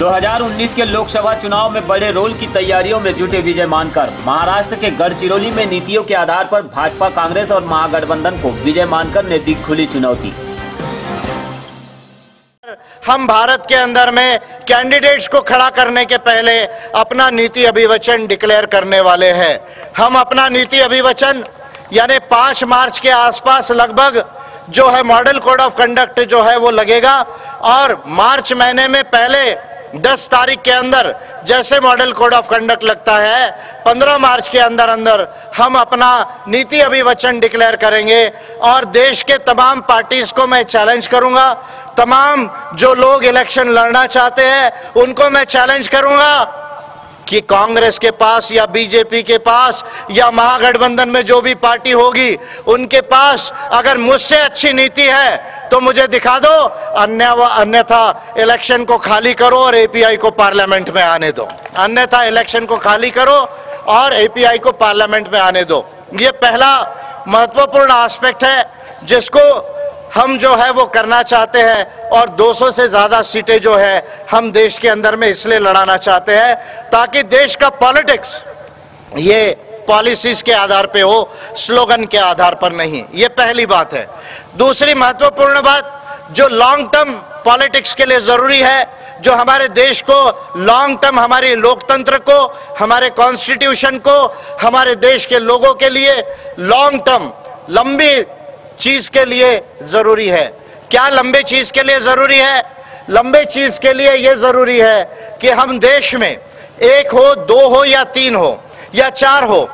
2019 के लोकसभा चुनाव में बड़े रोल की तैयारियों में जुटे विजय मानकर महाराष्ट्र के गढ़चिरौली में नीतियों के आधार पर भाजपा, कांग्रेस और महागठबंधन को विजय मानकर ने दी खुली चुनौती। हम भारत के अंदर में कैंडिडेट्स को खड़ा करने के पहले अपना नीति अभिवचन डिक्लेयर करने वाले हैं। हम अपना नीति अभिवचन यानी 5 मार्च के आसपास लगभग जो है मॉडल कोड ऑफ कंडक्ट जो है वो लगेगा और मार्च महीने में पहले 10 तारीख के अंदर जैसे मॉडल कोड ऑफ कंडक्ट लगता है 15 मार्च के अंदर हम अपना नीति अभिवचन डिक्लेयर करेंगे और देश के तमाम पार्टीज को मैं चैलेंज करूंगा। तमाम जो लोग इलेक्शन लड़ना चाहते हैं उनको मैं चैलेंज करूंगा कि कांग्रेस के पास या बीजेपी के पास या महागठबंधन में जो भी पार्टी होगी उनके पास अगर मुझसे अच्छी नीति है तो मुझे दिखा दो, अन्यथा इलेक्शन को खाली करो और एपीआई को पार्लियामेंट में आने दो। अन्यथा इलेक्शन को खाली करो और एपीआई को पार्लियामेंट में आने दो। ये पहला महत्वपूर्ण एस्पेक्ट है जिसको हम जो है वो करना चाहते हैं और 200 से ज्यादा सीटें जो है हम देश के अंदर में इसलिए लड़ाना चाहते हैं ताकि देश का पॉलिटिक्स ये पॉलिसीज के आधार पे हो, स्लोगन के आधार पर नहीं। ये पहली बात है। दूसरी महत्वपूर्ण बात जो लॉन्ग टर्म पॉलिटिक्स के लिए जरूरी है, जो हमारे देश को लॉन्ग टर्म, हमारे लोकतंत्र को, हमारे कॉन्स्टिट्यूशन को, हमारे देश के लोगों के लिए लॉन्ग टर्म लंबी चीज के लिए जरूरी है। क्या लंबे चीज के लिए जरूरी है? लंबे चीज के लिए यह जरूरी है कि हम देश में 1 हो, 2 हो या 3 हो या 4 हो,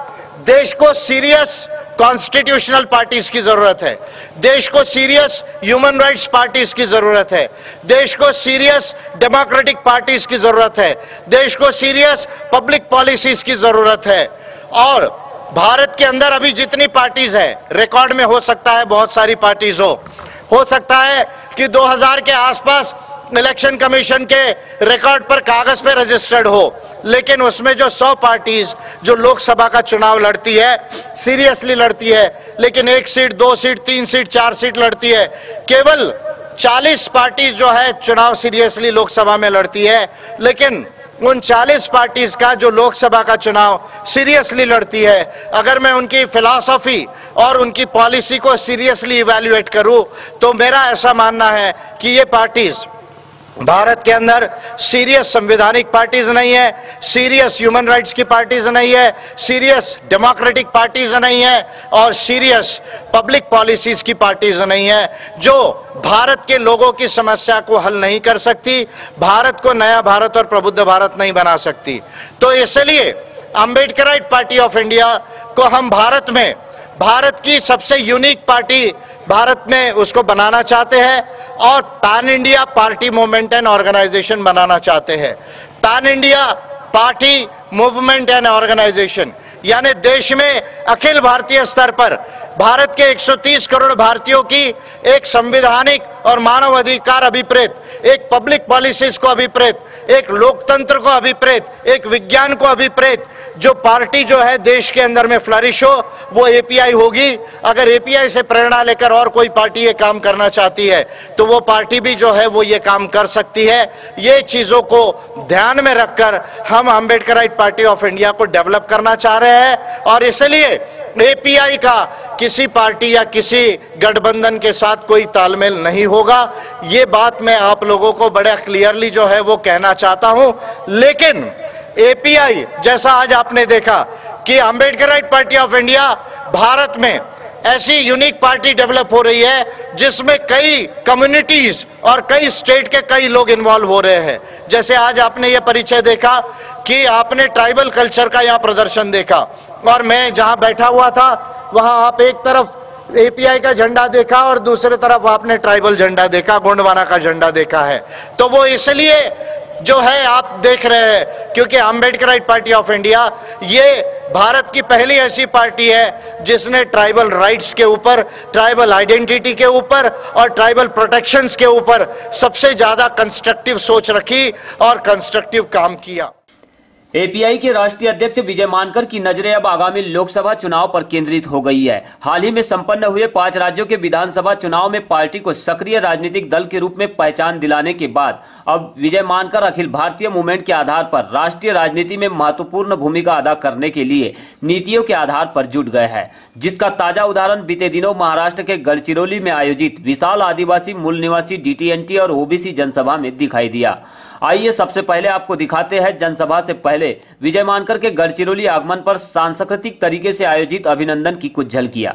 देश को सीरियस कॉन्स्टिट्यूशनल पार्टीज की जरूरत है, देश को सीरियस ह्यूमन राइट्स पार्टीज की जरूरत है, देश को सीरियस डेमोक्रेटिक पार्टीज की जरूरत है, देश को सीरियस पब्लिक पॉलिसीज की जरूरत है। और भारत के अंदर अभी जितनी पार्टीज है, रिकॉर्ड में हो सकता है बहुत सारी पार्टीज हो सकता है कि 2000 के आसपास इलेक्शन कमीशन के रिकॉर्ड पर कागज पे रजिस्टर्ड हो, लेकिन उसमें जो 100 पार्टीज जो लोकसभा का चुनाव लड़ती है, सीरियसली लड़ती है, लेकिन 1 सीट, 2 सीट, 3 सीट, 4 सीट लड़ती है, केवल 40 पार्टीज जो है चुनाव सीरियसली लोकसभा में लड़ती है, लेकिन उन 40 पार्टीज का जो लोकसभा का चुनाव सीरियसली लड़ती है, अगर मैं उनकी फिलॉसफी और उनकी पॉलिसी को सीरियसली इवैल्यूएट करूं तो मेरा ऐसा मानना है कि ये पार्टीज भारत के अंदर सीरियस संवैधानिक पार्टीज नहीं है, सीरियस ह्यूमन राइट्स की पार्टीज नहीं है, सीरियस डेमोक्रेटिक पार्टीज नहीं है और सीरियस पब्लिक पॉलिसीज की पार्टीज नहीं है, जो भारत के लोगों की समस्या को हल नहीं कर सकती, भारत को नया भारत और प्रबुद्ध भारत नहीं बना सकती। तो इसलिए अम्बेडकराइट पार्टी ऑफ इंडिया को हम भारत की सबसे यूनिक पार्टी भारत में उसको बनाना चाहते हैं और pan India party movement and organisation बनाना चाहते हैं। Pan India party movement and organisation यानी देश में अखिल भारतीय स्तर पर भारत के 130 करोड़ भारतीयों की एक संवैधानिक और मानव अधिकार अभिप्रेत, एक पब्लिक पॉलिसीज को अभिप्रेत, एक लोकतंत्र को अभिप्रेत, एक विज्ञान को अभिप्रेत जो पार्टी जो है देश के अंदर में फ्लरिश हो, वो एपीआई होगी। अगर एपीआई से प्रेरणा लेकर और कोई पार्टी ये काम करना चाहती है तो वो पार्टी भी जो है वो ये काम कर सकती है। ये चीजों को ध्यान में रखकर हम अम्बेडकराइट पार्टी ऑफ इंडिया को डेवलप करना चाह रहे हैं और इसलिए एपीआई का किसी पार्टी या किसी गठबंधन के साथ कोई तालमेल नहीं होगा। ये बात मैं आप लोगों को बड़ा क्लियरली जो है वो कहना चाहता हूं। लेकिन एपीआई जैसा आज आपने देखा कि Ambedkarite party of India Bharat में ऐसी यूनिक पार्टी डेवलप हो रही है जिसमें कई कम्युनिटीज और कई स्टेट के कई लोग इन्वॉल्व हो रहे हैं। जैसे आज आपने ये परिचय देखा कि आपने ट्राइबल कल्चर का यहाँ प्रदर्शन देखा और मैं जहाँ बैठा हुआ था वहाँ आप एक तरफ एपीआई का झंडा देखा और दूसरी तरफ आपने ट्राइबल झंडा देखा, गोंडवाना का झंडा देखा है। तो वो इसलिए जो है आप देख रहे हैं क्योंकि अम्बेडकराइट पार्टी ऑफ इंडिया ये भारत की पहली ऐसी पार्टी है जिसने ट्राइबल राइट्स के ऊपर, ट्राइबल आइडेंटिटी के ऊपर और ट्राइबल प्रोटेक्शंस के ऊपर सबसे ज्यादा कंस्ट्रक्टिव सोच रखी और कंस्ट्रक्टिव काम किया। एपीआई के राष्ट्रीय अध्यक्ष विजय मानकर की नजरें अब आगामी लोकसभा चुनाव पर केंद्रित हो गई है। हाल ही में संपन्न हुए 5 राज्यों के विधानसभा चुनाव में पार्टी को सक्रिय राजनीतिक दल के रूप में पहचान दिलाने के बाद अब विजय मानकर अखिल भारतीय मूवमेंट के आधार पर राष्ट्रीय राजनीति में महत्वपूर्ण भूमिका अदा करने के लिए नीतियों के आधार पर जुट गए हैं, जिसका ताजा उदाहरण बीते दिनों महाराष्ट्र के गढ़चिरौली में आयोजित विशाल आदिवासी मूल निवासी डीटीएनटी और ओबीसी जनसभा में दिखाई दिया। आइए सबसे पहले आपको दिखाते हैं जनसभा से पहले विजय मानकर के गढ़चिरौली आगमन पर सांस्कृतिक तरीके से आयोजित अभिनंदन की कुछ झलकियां।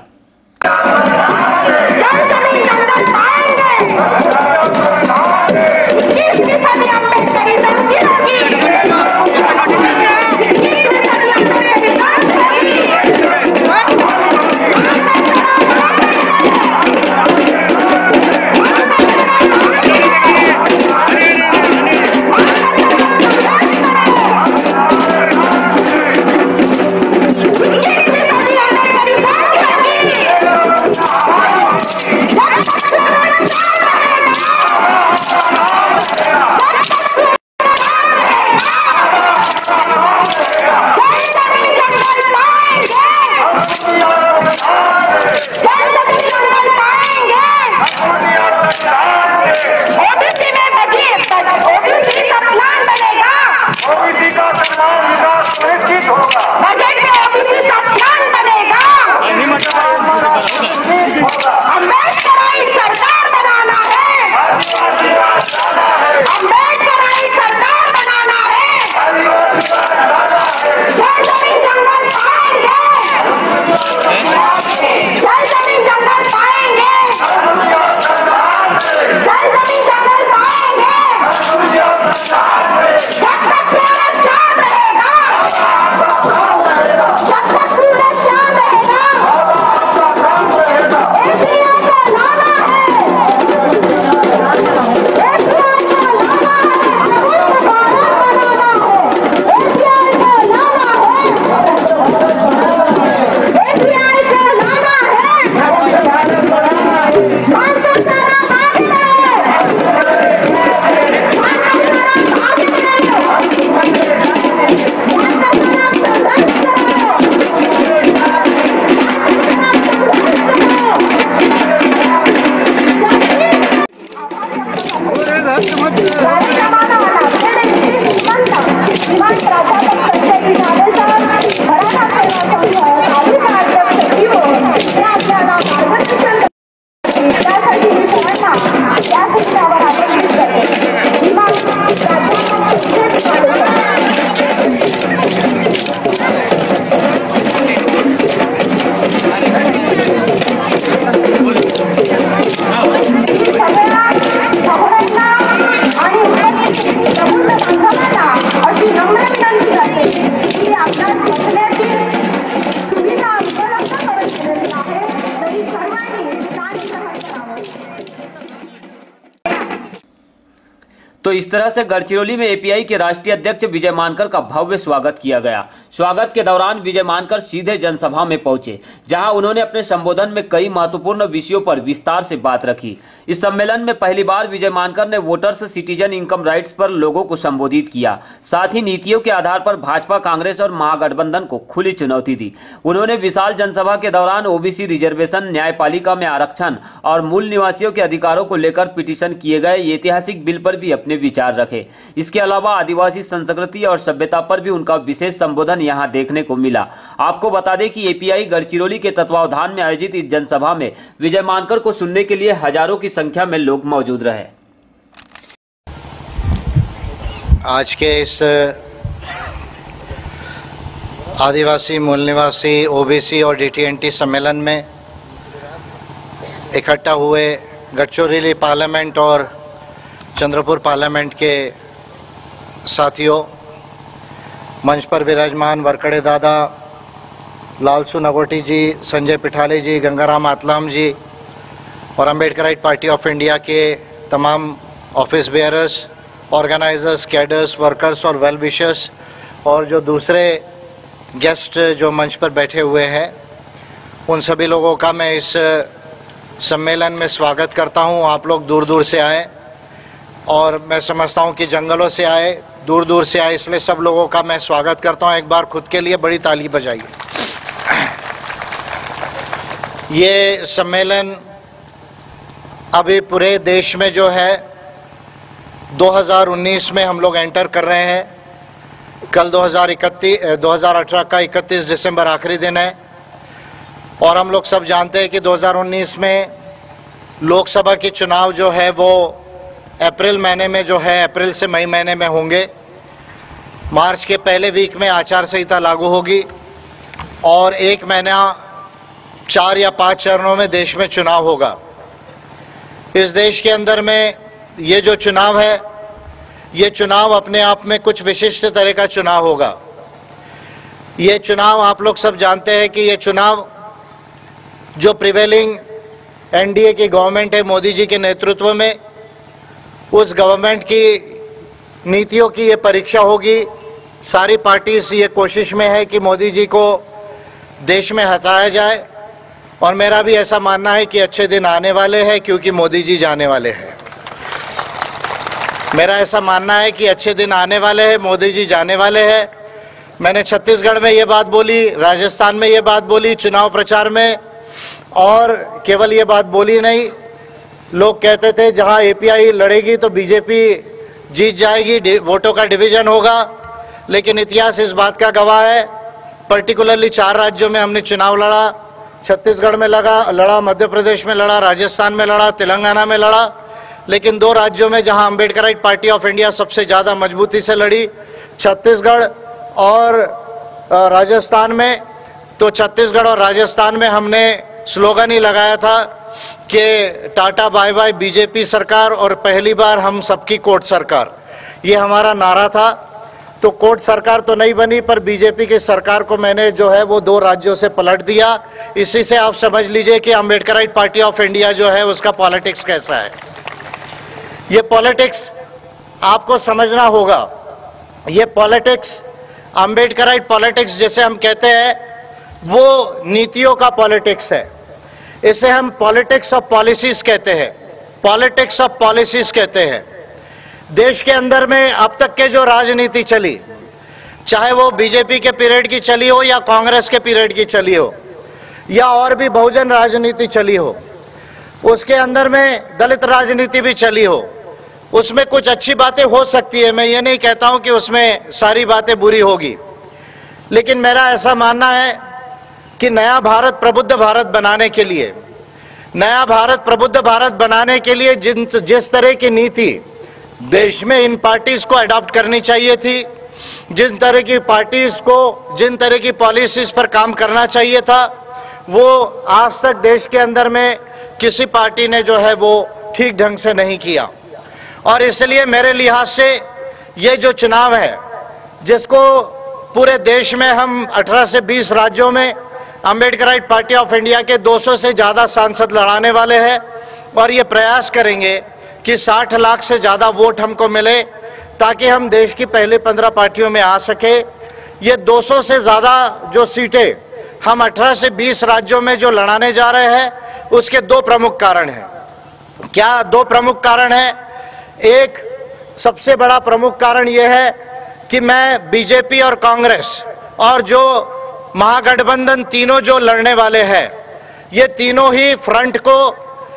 तो इस तरह से गढ़चिरौली में एपीआई के राष्ट्रीय अध्यक्ष विजय मानकर का भव्य स्वागत किया गया। स्वागत के दौरान विजय मानकर सीधे जनसभा में पहुंचे, जहां उन्होंने अपने संबोधन में कई महत्वपूर्ण विषयों पर विस्तार से बात रखी। इस सम्मेलन में पहली बार विजय मानकर ने वोटर्स सिटीजन इनकम राइट्स पर लोगों को संबोधित किया। साथ ही नीतियों के आधार पर भाजपा, कांग्रेस और महागठबंधन को खुली चुनौती दी। उन्होंने विशाल जनसभा के दौरान ओबीसी रिजर्वेशन, न्यायपालिका में आरक्षण और मूल निवासियों के अधिकारों को लेकर पिटीशन किए गए ऐतिहासिक बिल पर भी अपने विचार रखे। इसके अलावा आदिवासी संस्कृति और सभ्यता पर भी उनका विशेष संबोधन यहां देखने को मिला। आपको बता दें कि एपीआई गढ़चिरौली के तत्वावधान में आयोजित इस जनसभा में विजय मानकर को सुनने के लिए हजारों की संख्या में लोग मौजूद रहे। आज के इस आदिवासी, मूल निवासी, ओबीसी और डीटीएनटी सम्मेलन में इकट्ठा हुए गढ़चिरौली पार्लियामेंट और चंद्रपुर पार्लियामेंट के साथियों, मंच पर विराजमान वरकड़े दादा, लालसू नगोटी जी, संजय पिठाले जी, गंगाराम आतलाम जी और अम्बेडकराइट पार्टी ऑफ इंडिया के तमाम office bearers, organisers, cadres, workers और वेल विशर्स और जो दूसरे गेस्ट जो मंच पर बैठे हुए हैं, उन सभी लोगों का मैं इस सम्मेलन में स्वागत करता हूं। आप लोग दूर दूर से आए और मैं समझता हूं कि जंगलों से आए, दूर दूर से आए, इसलिए सब लोगों का मैं स्वागत करता हूं। एक बार खुद के लिए बड़ी ताली बजाइए। ये सम्मेलन अभी पूरे देश में जो है 2019 में हम लोग एंटर कर रहे हैं। कल 2018 का 31 दिसंबर आखिरी दिन है और हम लोग सब जानते हैं कि 2019 में लोकसभा के चुनाव जो है वो अप्रैल महीने में जो है, अप्रैल से मई महीने में होंगे। मार्च के पहले वीक में आचार संहिता लागू होगी और एक महीना 4 या 5 चरणों में देश में चुनाव होगा। इस देश के अंदर में ये जो चुनाव है, ये चुनाव अपने आप में कुछ विशिष्ट तरह का चुनाव होगा। ये चुनाव आप लोग सब जानते हैं कि ये चुनाव जो प्रिवेलिंग एनडीए की गवर्नमेंट है मोदी जी के नेतृत्व में, उस गवर्नमेंट की नीतियों की ये परीक्षा होगी। सारी पार्टीज ये कोशिश में है कि मोदी जी को देश में हटाया जाए और मेरा भी ऐसा मानना है कि अच्छे दिन आने वाले हैं क्योंकि मोदी जी जाने वाले हैं। मेरा ऐसा मानना है कि अच्छे दिन आने वाले हैं, मोदी जी जाने वाले हैं। मैंने छत्तीसगढ़ में ये बात बोली, राजस्थान में ये बात बोली चुनाव प्रचार में, और केवल ये बात बोली नहीं, लोग कहते थे जहां एपीआई लड़ेगी तो बीजेपी जीत जाएगी, वोटों का डिवीजन होगा। लेकिन इतिहास इस बात का गवाह है, पर्टिकुलरली 4 राज्यों में हमने चुनाव लड़ा। छत्तीसगढ़ में लड़ा, मध्य प्रदेश में लड़ा, राजस्थान में लड़ा, तेलंगाना में लड़ा। लेकिन 2 राज्यों में जहां अम्बेडकराइट पार्टी ऑफ इंडिया सबसे ज़्यादा मजबूती से लड़ी, छत्तीसगढ़ और राजस्थान में, तो छत्तीसगढ़ और राजस्थान में हमने स्लोगन ही लगाया था कि टाटा बाय बाय बीजेपी सरकार और पहली बार हम सबकी कोर्ट सरकार, ये हमारा नारा था। तो कोर्ट सरकार तो नहीं बनी पर बीजेपी की सरकार को मैंने जो है वो 2 राज्यों से पलट दिया। इसी से आप समझ लीजिए कि अम्बेडकराइट पार्टी ऑफ इंडिया जो है उसका पॉलिटिक्स कैसा है। ये पॉलिटिक्स आपको समझना होगा। ये पॉलिटिक्स, अम्बेडकराइट पॉलिटिक्स जैसे हम कहते हैं, वो नीतियों का पॉलिटिक्स है। इसे हम पॉलिटिक्स ऑफ पॉलिसीज कहते हैं, पॉलिटिक्स ऑफ पॉलिसीज कहते हैं। देश के अंदर में अब तक के जो राजनीति चली, चाहे वो बीजेपी के पीरियड की चली हो या कांग्रेस के पीरियड की चली हो या और भी बहुजन राजनीति चली हो, उसके अंदर में दलित राजनीति भी चली हो, उसमें कुछ अच्छी बातें हो सकती है। मैं ये नहीं कहता हूं कि उसमें सारी बातें बुरी होगी, लेकिन मेरा ऐसा मानना है कि नया भारत प्रबुद्ध भारत बनाने के लिए, नया भारत प्रबुद्ध भारत बनाने के लिए जिस तरह की नीति देश में इन पार्टीज को अडॉप्ट करनी चाहिए थी, जिन तरह की पार्टीज को, जिन तरह की पॉलिसीज पर काम करना चाहिए था, वो आज तक देश के अंदर में किसी पार्टी ने जो है वो ठीक ढंग से नहीं किया। और इसलिए मेरे लिहाज से ये जो चुनाव है, जिसको पूरे देश में हम 18 से 20 राज्यों में अम्बेडकराइट पार्टी ऑफ इंडिया के 200 से ज़्यादा सांसद लड़ाने वाले हैं और ये प्रयास करेंगे कि 60 लाख से ज़्यादा वोट हमको मिले ताकि हम देश की पहले 15 पार्टियों में आ सके। ये 200 से ज़्यादा जो सीटें हम 18 से 20 राज्यों में जो लड़ाने जा रहे हैं, उसके 2 प्रमुख कारण हैं। क्या 2 प्रमुख कारण हैं? एक सबसे बड़ा प्रमुख कारण ये है कि मैं बीजेपी और कांग्रेस और जो महागठबंधन तीनों जो लड़ने वाले हैं, ये तीनों ही फ्रंट को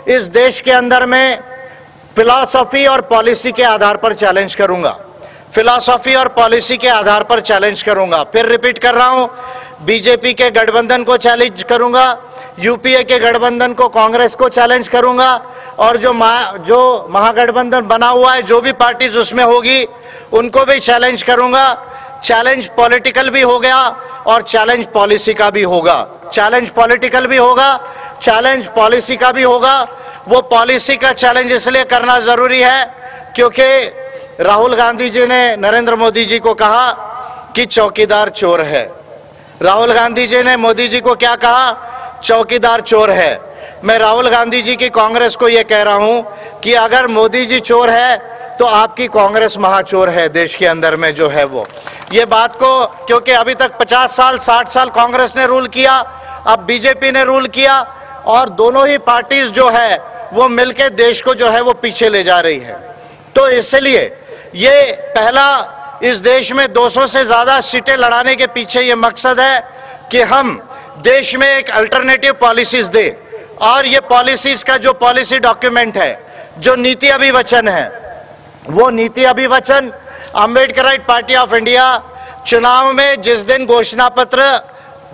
इस देश के अंदर में फिलॉसफी और पॉलिसी के आधार पर चैलेंज करूंगा, फिलॉसफी और पॉलिसी के आधार पर चैलेंज करूंगा। फिर रिपीट कर रहा हूं, बीजेपी के गठबंधन को चैलेंज करूंगा, यूपीए के गठबंधन को, कांग्रेस को चैलेंज करूंगा, और जो महागठबंधन बना हुआ है, जो भी पार्टीज उसमें होगी, उनको भी चैलेंज करूंगा। चैलेंज पॉलिटिकल भी होगा और चैलेंज पॉलिसी का भी होगा। चैलेंज पॉलिटिकल भी होगा, चैलेंज पॉलिसी का भी होगा। वो पॉलिसी का चैलेंज इसलिए करना जरूरी है क्योंकि राहुल गांधी जी ने नरेंद्र मोदी जी को कहा कि चौकीदार चोर है। राहुल गांधी जी ने मोदी जी को क्या कहा? चौकीदार चोर है। मैं राहुल गांधी जी की कांग्रेस को यह कह रहा हूं कि अगर मोदी जी चोर है तो आपकी कांग्रेस महाचोर है देश के अंदर में जो है वो। ये बात को, क्योंकि अभी तक 50 साल 60 साल कांग्रेस ने रूल किया, अब बीजेपी ने रूल किया, और दोनों ही पार्टीज जो है वो मिलकर देश को जो है वो पीछे ले जा रही है। तो इसलिए ये पहला इस देश में 200 से ज्यादा सीटें लड़ाने के पीछे ये मकसद है कि हम देश में एक अल्टरनेटिव पॉलिसीज दे, और ये पॉलिसीज का जो पॉलिसी डॉक्यूमेंट है, जो नीति अभिवचन है, वो नीति अभिवचन अंबेडकराइट पार्टी ऑफ इंडिया चुनाव में जिस दिन घोषणा पत्र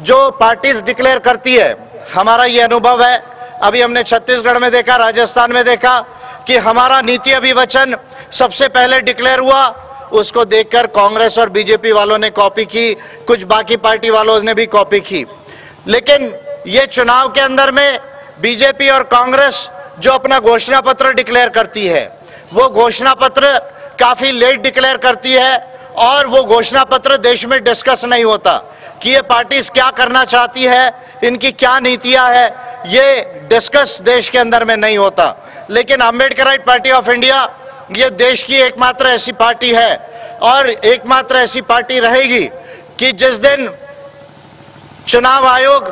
जो पार्टीज डिक्लेयर करती है, हमारा ये अनुभव है, अभी हमने छत्तीसगढ़ में देखा, राजस्थान में देखा कि हमारा नीति अभिवचन सबसे पहले डिक्लेयर हुआ, उसको देखकर कांग्रेस और बीजेपी वालों ने कॉपी की, कुछ बाकी पार्टी वालों ने भी कॉपी की। लेकिन ये चुनाव के अंदर में बीजेपी और कांग्रेस जो अपना घोषणा पत्र डिक्लेयर करती है, वो घोषणा पत्र काफी लेट डिक्लेयर करती है, और वो घोषणा पत्र देश में डिस्कस नहीं होता कि ये पार्टीज क्या करना चाहती है, इनकी क्या नीतियां है, ये डिस्कस देश के अंदर में नहीं होता। लेकिन अंबेडकराइट पार्टी ऑफ इंडिया ये देश की एकमात्र ऐसी पार्टी है और एकमात्र ऐसी पार्टी रहेगी कि जिस दिन चुनाव आयोग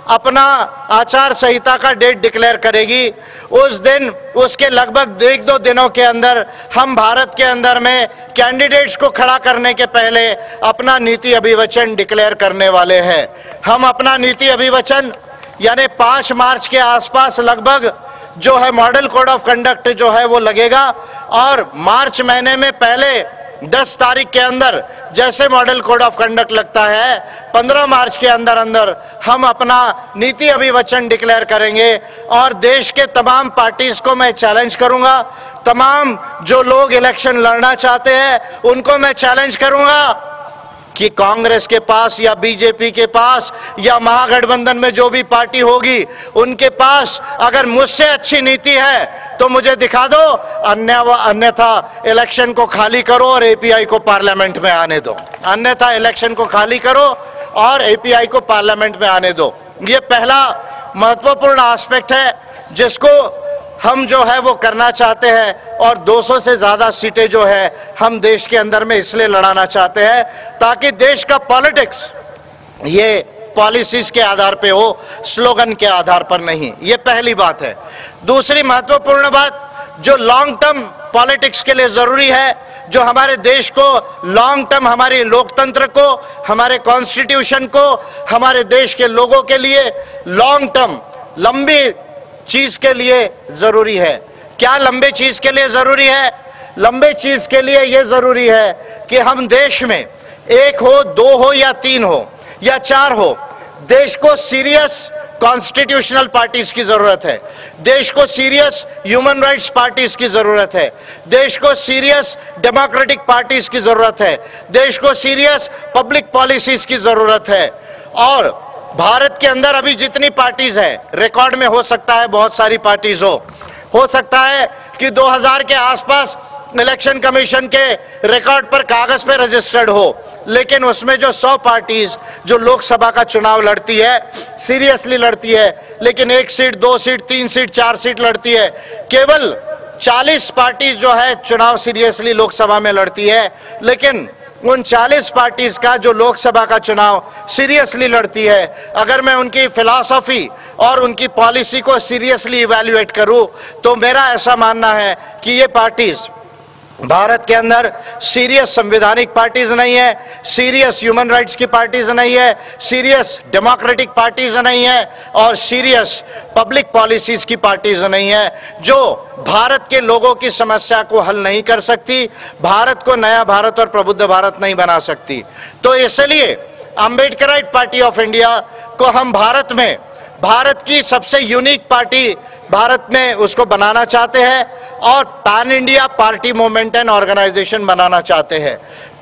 अपना आचार संहिता का डेट डिक्लेयर करेगी, उस दिन उसके लगभग 1-2 दिनों के अंदर हम भारत के अंदर में कैंडिडेट्स को खड़ा करने के पहले अपना नीति अभिवचन डिक्लेयर करने वाले हैं। हम अपना नीति अभिवचन यानी 5 मार्च के आसपास लगभग जो है मॉडल कोड ऑफ कंडक्ट जो है वो लगेगा, और मार्च महीने में पहले 10 तारीख के अंदर जैसे मॉडल कोड ऑफ कंडक्ट लगता है, 15 मार्च के अंदर अंदर हम अपना नीति अभिवचन डिक्लेयर करेंगे। और देश के तमाम पार्टीज को मैं चैलेंज करूंगा, तमाम जो लोग इलेक्शन लड़ना चाहते हैं उनको मैं चैलेंज करूंगा कि कांग्रेस के पास या बीजेपी के पास या महागठबंधन में जो भी पार्टी होगी, उनके पास अगर मुझसे अच्छी नीति है तो मुझे दिखा दो, अन्यथा इलेक्शन को खाली करो और एपीआई को पार्लियामेंट में आने दो। अन्यथा इलेक्शन को खाली करो और एपीआई को पार्लियामेंट में आने दो। ये पहला महत्वपूर्ण एस्पेक्ट है जिसको हम जो है वो करना चाहते हैं, और 200 से ज्यादा सीटें जो है हम देश के अंदर में इसलिए लड़ाना चाहते हैं ताकि देश का पॉलिटिक्स ये पॉलिसीज के आधार पे हो, स्लोगन के आधार पर नहीं। ये पहली बात है। दूसरी महत्वपूर्ण बात जो लॉन्ग टर्म पॉलिटिक्स के लिए जरूरी है, जो हमारे देश को लॉन्ग टर्म, हमारे लोकतंत्र को, हमारे कॉन्स्टिट्यूशन को, हमारे देश के लोगों के लिए लॉन्ग टर्म लंबी चीज के लिए जरूरी है। क्या लंबे चीज के लिए जरूरी है? लंबे चीज के लिए यह जरूरी है कि हम देश में 1 हो, 2 हो या 3 हो या 4 हो, देश को सीरियस कॉन्स्टिट्यूशनल पार्टीज की जरूरत है, देश को सीरियस ह्यूमन राइट्स पार्टीज की जरूरत है, देश को सीरियस डेमोक्रेटिक पार्टीज की जरूरत है, देश को सीरियस पब्लिक पॉलिसीज की जरूरत है। और भारत के अंदर अभी जितनी पार्टीज है, रिकॉर्ड में हो सकता है बहुत सारी पार्टीज हो सकता है कि 2000 के आसपास इलेक्शन कमीशन के रिकॉर्ड पर कागज पे रजिस्टर्ड हो, लेकिन उसमें जो 100 पार्टीज जो लोकसभा का चुनाव लड़ती है, सीरियसली लड़ती है, लेकिन 1 सीट, 2 सीट, 3 सीट, 4 सीट लड़ती है, केवल 40 पार्टीज जो है चुनाव सीरियसली लोकसभा में लड़ती है, लेकिन उन 40 पार्टीज का जो लोकसभा का चुनाव सीरियसली लड़ती है, अगर मैं उनकी फिलॉसफी और उनकी पॉलिसी को सीरियसली इवैल्यूएट करूं, तो मेरा ऐसा मानना है कि ये पार्टीज भारत के अंदर सीरियस संवैधानिक पार्टीज नहीं है, सीरियस ह्यूमन राइट्स की पार्टीज नहीं है, सीरियस डेमोक्रेटिक पार्टीज नहीं है, और सीरियस पब्लिक पॉलिसीज की पार्टीज नहीं है, जो भारत के लोगों की समस्या को हल नहीं कर सकती, भारत को नया भारत और प्रबुद्ध भारत नहीं बना सकती। तो इसलिए अंबेडकराइट पार्टी ऑफ इंडिया को हम भारत में, भारत की सबसे यूनिक पार्टी भारत में उसको बनाना चाहते हैं, और pan India party movement and organisation बनाना चाहते हैं।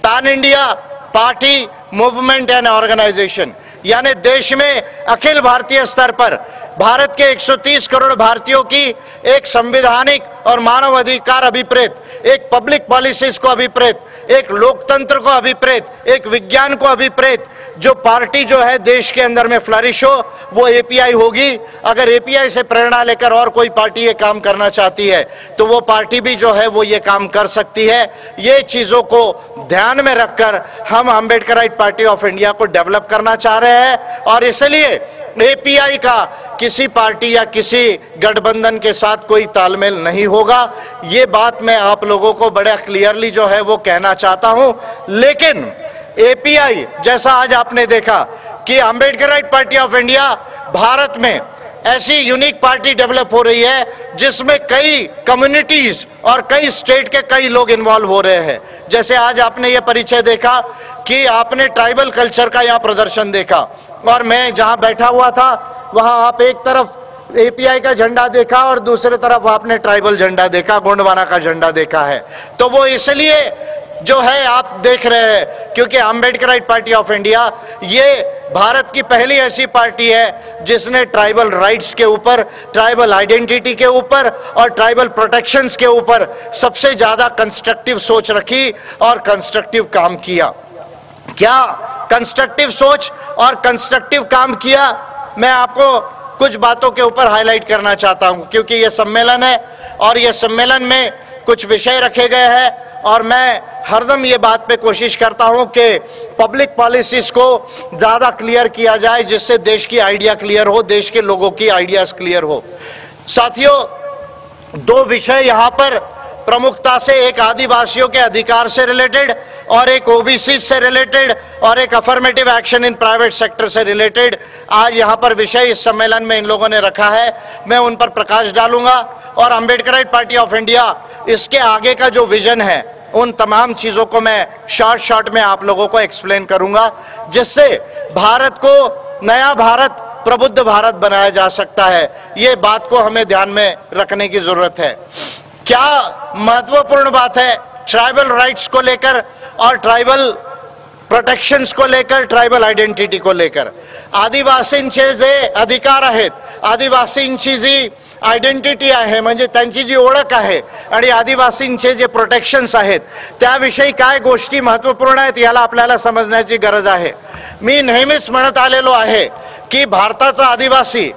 Pan India party movement and organisation यानी देश में अखिल भारतीय स्तर पर भारत के 130 करोड़ भारतीयों की एक संवैधानिक और मानव अधिकार अभिप्रेत, एक पब्लिक पॉलिसीज को अभिप्रेत, एक लोकतंत्र को अभिप्रेत, एक विज्ञान को अभिप्रेत जो पार्टी जो है देश के अंदर में फ्लरिश हो, वो एपीआई होगी। अगर एपीआई से प्रेरणा लेकर और कोई पार्टी ये काम करना चाहती है तो वो पार्टी भी जो है वो ये काम कर सकती है। ये चीजों को ध्यान में रखकर हम अंबेडकराइट पार्टी ऑफ इंडिया को डेवलप करना चाह रहे हैं, और इसलिए एपीआई का किसी पार्टी या किसी गठबंधन के साथ कोई तालमेल नहीं होगा। ये बात मैं आप लोगों को बड़ा क्लियरली जो है वो कहना चाहता हूं। लेकिन एपीआई जैसा आज आपने देखा कि Ambedkarite party of India Bharat में ऐसी यूनिक पार्टी डेवलप हो रही है जिसमें कई कम्युनिटीज और कई स्टेट के कई लोग इन्वॉल्व हो रहे हैं। जैसे आज आपने ये परिचय देखा कि आपने ट्राइबल कल्चर का यहाँ प्रदर्शन देखा, और मैं जहाँ बैठा हुआ था वहाँ आप एक तरफ एपीआई का झंडा देखा और दूसरी तरफ आपने ट्राइबल झंडा देखा, गोंडवाना का झंडा देखा है। तो वो इसलिए जो है आप देख रहे हैं क्योंकि अम्बेडकराइट पार्टी ऑफ इंडिया ये भारत की पहली ऐसी पार्टी है जिसने ट्राइबल राइट्स के ऊपर, ट्राइबल आइडेंटिटी के ऊपर और ट्राइबल प्रोटेक्शंस के ऊपर सबसे ज्यादा कंस्ट्रक्टिव सोच रखी और कंस्ट्रक्टिव काम किया। क्या कंस्ट्रक्टिव सोच और कंस्ट्रक्टिव काम किया, मैं आपको कुछ बातों के ऊपर हाईलाइट करना चाहता हूं क्योंकि ये सम्मेलन है और ये सम्मेलन में कुछ विषय रखे गए हैं और मैं हरदम ये बात पे कोशिश करता हूं कि पब्लिक पॉलिसीज को ज्यादा क्लियर किया जाए जिससे देश की आइडिया क्लियर हो, देश के लोगों की आइडियाज क्लियर हो। साथियों, दो विषय यहां पर प्रमुखता से, एक आदिवासियों के अधिकार से रिलेटेड और एक ओबीसी से रिलेटेड और एक affirmative action in private sector से रिलेटेड आज यहां पर विषय इस सम्मेलन में इन लोगों ने रखा है। मैं उन पर प्रकाश डालूंगा और अम्बेडकराइट पार्टी ऑफ इंडिया इसके आगे का जो विजन है उन तमाम चीजों को मैं शॉर्ट में आप लोगों को एक्सप्लेन करूंगा जिससे भारत को नया भारत, प्रबुद्ध भारत बनाया जा सकता है। ये बात को हमें ध्यान में रखने की जरूरत है। क्या महत्वपूर्ण बात है ट्राइबल राइट्स को लेकर और ट्राइबल प्रोटेक्शन्स को लेकर, ट्राइबल आयडेंटिटी को लेकर। आदिवासींचे जे अधिकार आहेत, आदिवासींची जी आयडेंटिटी आहे म्हणजे त्यांची जी ओळख आहे आणि आदिवासींचे जे प्रोटेक्शन्स आहेत त्याविषयी काय गोष्टी महत्त्वपूर्ण आहेत याला आपल्याला समजण्याची गरज आहे। मी नेहमीच म्हणत आलेलो आहे की भारताचा आदिवासी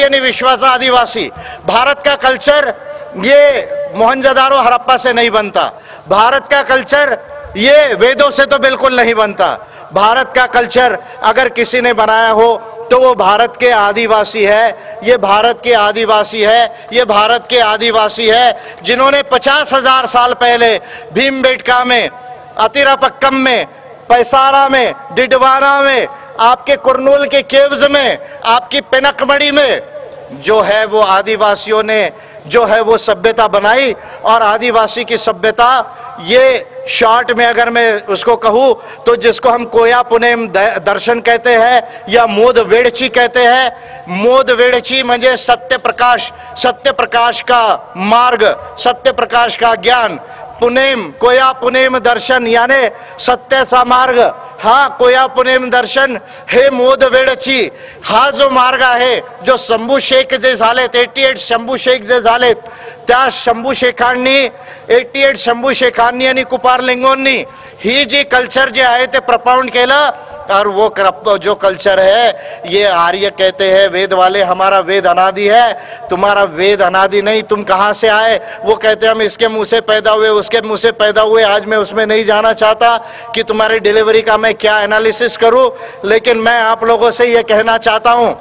आणि विश्वाचा आदिवासी, भारत का कल्चर ये मोहनजोदारो हड़प्पा से नहीं बनता, भारत का कल्चर ये वेदों से तो बिल्कुल नहीं बनता। भारत का कल्चर अगर किसी ने बनाया हो तो वो भारत के आदिवासी है, ये भारत के आदिवासी है, ये भारत के आदिवासी है जिन्होंने 50,000 साल पहले भीमबेटका में, अतिरापक्कम में, पैसारा में, डिडवाना में, आपके कुरनूल के केव्स में, आपकी पेनकमढ़ी में जो है वो आदिवासियों ने जो है वो सभ्यता बनाई। और आदिवासी की सभ्यता ये शॉर्ट में अगर मैं उसको कहूँ तो जिसको हम कोया पुनेम दर्शन कहते हैं या मोद वेड़ची कहते हैं। मोद वेड़ची म्हणजे सत्य प्रकाश का मार्ग, सत्य प्रकाश का ज्ञान। पुनेम, कोया पुनेम दर्शन यानी सत्याचा मार्ग। हा कोया पुनेम दर्शन हे मोद वेड़ची हा जो मार्ग आहे, जो शंभू शेख जे झालेत, 88 शंभू शेख जे झालेत, त्या शंभू शेखांनी 88 शंभू शेखांनी आणि कुपारलिंगोंनी ही जी कल्चर जे आहे ते प्रपाउंड केलं। और वो जो कल्चर है ये आर्य कहते हैं, वेद वाले, हमारा वेद अनादि है, तुम्हारा वेद अनादि नहीं, तुम कहाँ से आए। वो कहते हैं हम इसके मुंह से पैदा हुए, उसके मुंह से पैदा हुए। आज मैं उसमें नहीं जाना चाहता कि तुम्हारी डिलीवरी का मैं क्या एनालिसिस करूं, लेकिन मैं आप लोगों से ये कहना चाहता हूं,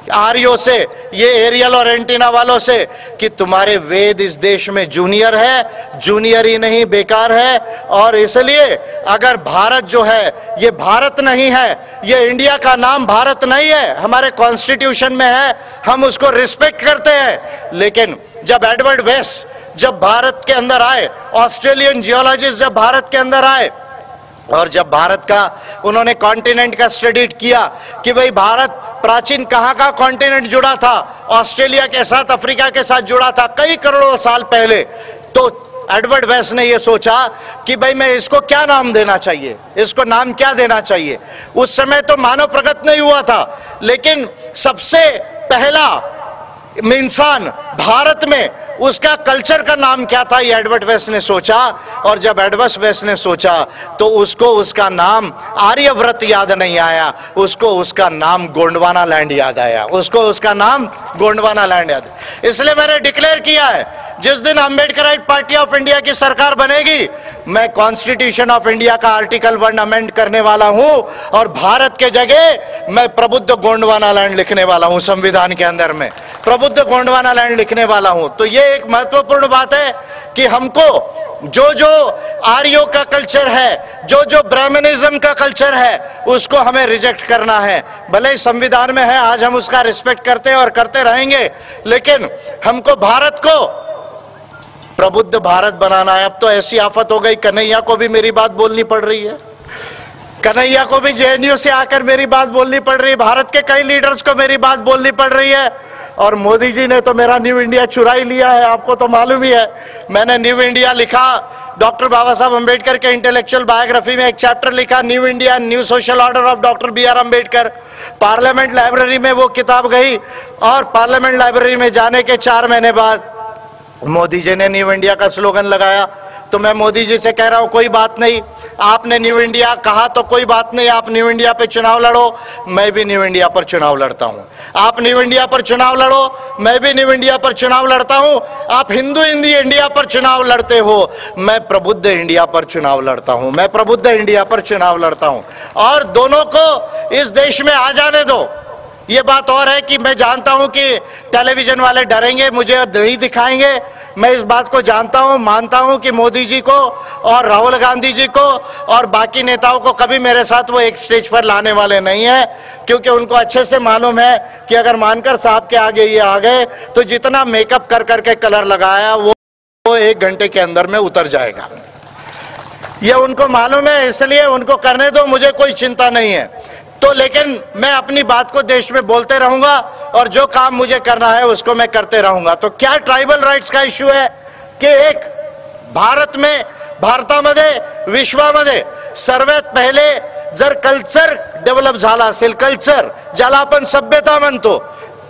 आर्यों से, ये एरियल और एंटीना वालों से, कि तुम्हारे वेद इस देश में जूनियर है, जूनियर ही नहीं बेकार है। और इसलिए अगर भारत जो है ये भारत नहीं है, ये इंडिया का नाम भारत नहीं है, हमारे कॉन्स्टिट्यूशन में है, हम उसको रिस्पेक्ट करते हैं। लेकिन जब एडवर्ड वेस जब भारत के अंदर आए, ऑस्ट्रेलियन जियोलॉजिस्ट जब भारत के अंदर आए और जब भारत का उन्होंने कॉन्टिनेंट का स्टडी किया कि भाई भारत प्राचीन कहाँ का कॉन्टिनेंट जुड़ा था, ऑस्ट्रेलिया के साथ, अफ्रीका के साथ जुड़ा था कई करोड़ों साल पहले, तो एडवर्ड वेस ने ये सोचा कि भाई मैं इसको क्या नाम देना चाहिए, इसको नाम क्या देना चाहिए। उस समय तो मानव प्रगत नहीं हुआ था, लेकिन सबसे पहला इंसान भारत में उसका कल्चर का नाम क्या था, ये एडवर्ड वेस्ट ने सोचा। और जब एडवर्ड वेस्ट ने सोचा तो उसको उसका नाम आर्यव्रत याद नहीं आया, उसको उसका नाम गोंडवाना लैंड याद आया, उसको उसका नाम गोंडवाना लैंड याद। इसलिए मैंने डिक्लेयर किया है, जिस दिन अम्बेडकराइट पार्टी ऑफ इंडिया की सरकार बनेगी, मैं कॉन्स्टिट्यूशन ऑफ इंडिया का आर्टिकल 1 अमेंड करने वाला हूं और भारत के जगह मैं प्रबुद्ध गोंडवाना लैंड लिखने वाला हूं, संविधान के अंदर में प्रबुद्ध गोंडवाना लैंड लिखने वाला हूं। तो ये एक महत्वपूर्ण बात है कि हमको जो जो आर्यों का कल्चर है, जो जो ब्राह्मणिज्म का कल्चर है, उसको हमें रिजेक्ट करना है। भले ही संविधान में है, आज हम उसका रिस्पेक्ट करते हैं और करते रहेंगे, लेकिन हमको भारत को प्रबुद्ध भारत बनाना है। अब तो ऐसी आफत हो गई, कन्हैया को भी मेरी बात बोलनी पड़ रही है, कन्हैया को भी जेएनयू से आकर मेरी बात बोलनी पड़ रही है, भारत के कई लीडर्स को मेरी बात बोलनी पड़ रही है। और मोदी जी ने तो मेरा न्यू इंडिया चुरा ही लिया है, आपको तो मालूम ही है। मैंने न्यू इंडिया लिखा, डॉक्टर बाबा साहब अम्बेडकर के इंटेलेक्चुअल बायोग्राफी में एक चैप्टर लिखा, new India new social order of doctor BR Ambedkar. Parliament library में वो किताब गई और पार्लियामेंट लाइब्रेरी में जाने के 4 महीने बाद मोदी जी ने न्यू इंडिया का स्लोगन लगाया। तो मैं मोदी जी से कह रहा हूं, कोई बात नहीं, आपने न्यू इंडिया कहा तो कोई बात नहीं, आप न्यू इंडिया पे चुनाव लड़ो, मैं भी न्यू इंडिया पर चुनाव लड़ता हूं। आप न्यू इंडिया पर चुनाव लड़ो, मैं भी न्यू इंडिया पर चुनाव लड़ता हूं। आप हिंदू इंडिया पर चुनाव लड़ते हो, मैं प्रबुद्ध इंडिया पर चुनाव लड़ता हूं, मैं प्रबुद्ध इंडिया पर चुनाव लड़ता हूं। और दोनों को इस देश में आ जाने दो। ये बात और है कि मैं जानता हूं कि टेलीविजन वाले डरेंगे, मुझे नहीं दिखाएंगे। मैं इस बात को जानता हूं, मानता हूं कि मोदी जी को और राहुल गांधी जी को और बाकी नेताओं को कभी मेरे साथ वो एक स्टेज पर लाने वाले नहीं है, क्योंकि उनको अच्छे से मालूम है कि अगर मानकर साहब के आगे ये आ गए तो जितना मेकअप कर करके कलर लगाया वो 1 घंटे के अंदर में उतर जाएगा। ये उनको मालूम है, इसलिए उनको करने दो, मुझे कोई चिंता नहीं है। तो लेकिन मैं अपनी बात को देश में बोलते रहूंगा और जो काम मुझे करना है उसको मैं करते रहूंगा। तो क्या ट्राइबल राइट्स का इश्यू है की एक भारतामध्ये विश्वामध्ये सर्वात पहिले जर कल्चर डेव्हलप झाला असेल, कल्चर ज्याला आपण सभ्यता म्हणतो,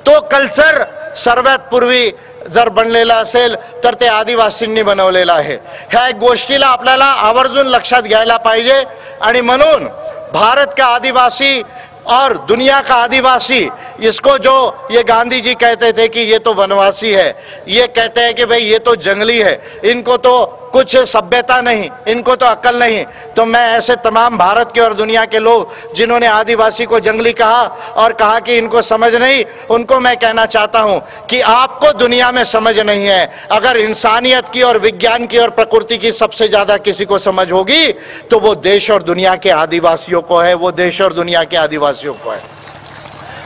तो कल्चर सर्वात पूर्वी जर बनलेला असेल तर ते आदिवासींनी बनवलेला आहे। ह्या गोष्टीला आपल्याला आवर्जून लक्षात घ्यायला पाहिजे। आणि म्हणून भारत का आदिवासी और दुनिया का आदिवासी, इसको जो ये गांधी जी कहते थे कि ये तो वनवासी है, ये कहते हैं कि भाई ये तो जंगली है, इनको तो कुछ सभ्यता नहीं, इनको तो अक्ल नहीं। तो मैं ऐसे तमाम भारत के और दुनिया के लोग जिन्होंने आदिवासी को जंगली कहा और कहा कि इनको समझ नहीं, उनको मैं कहना चाहता हूं कि आपको दुनिया में समझ नहीं है। अगर इंसानियत की और विज्ञान की और प्रकृति की सबसे ज्यादा किसी को समझ होगी तो वो देश और दुनिया के आदिवासियों को है, वो देश और दुनिया के आदिवासियों को है,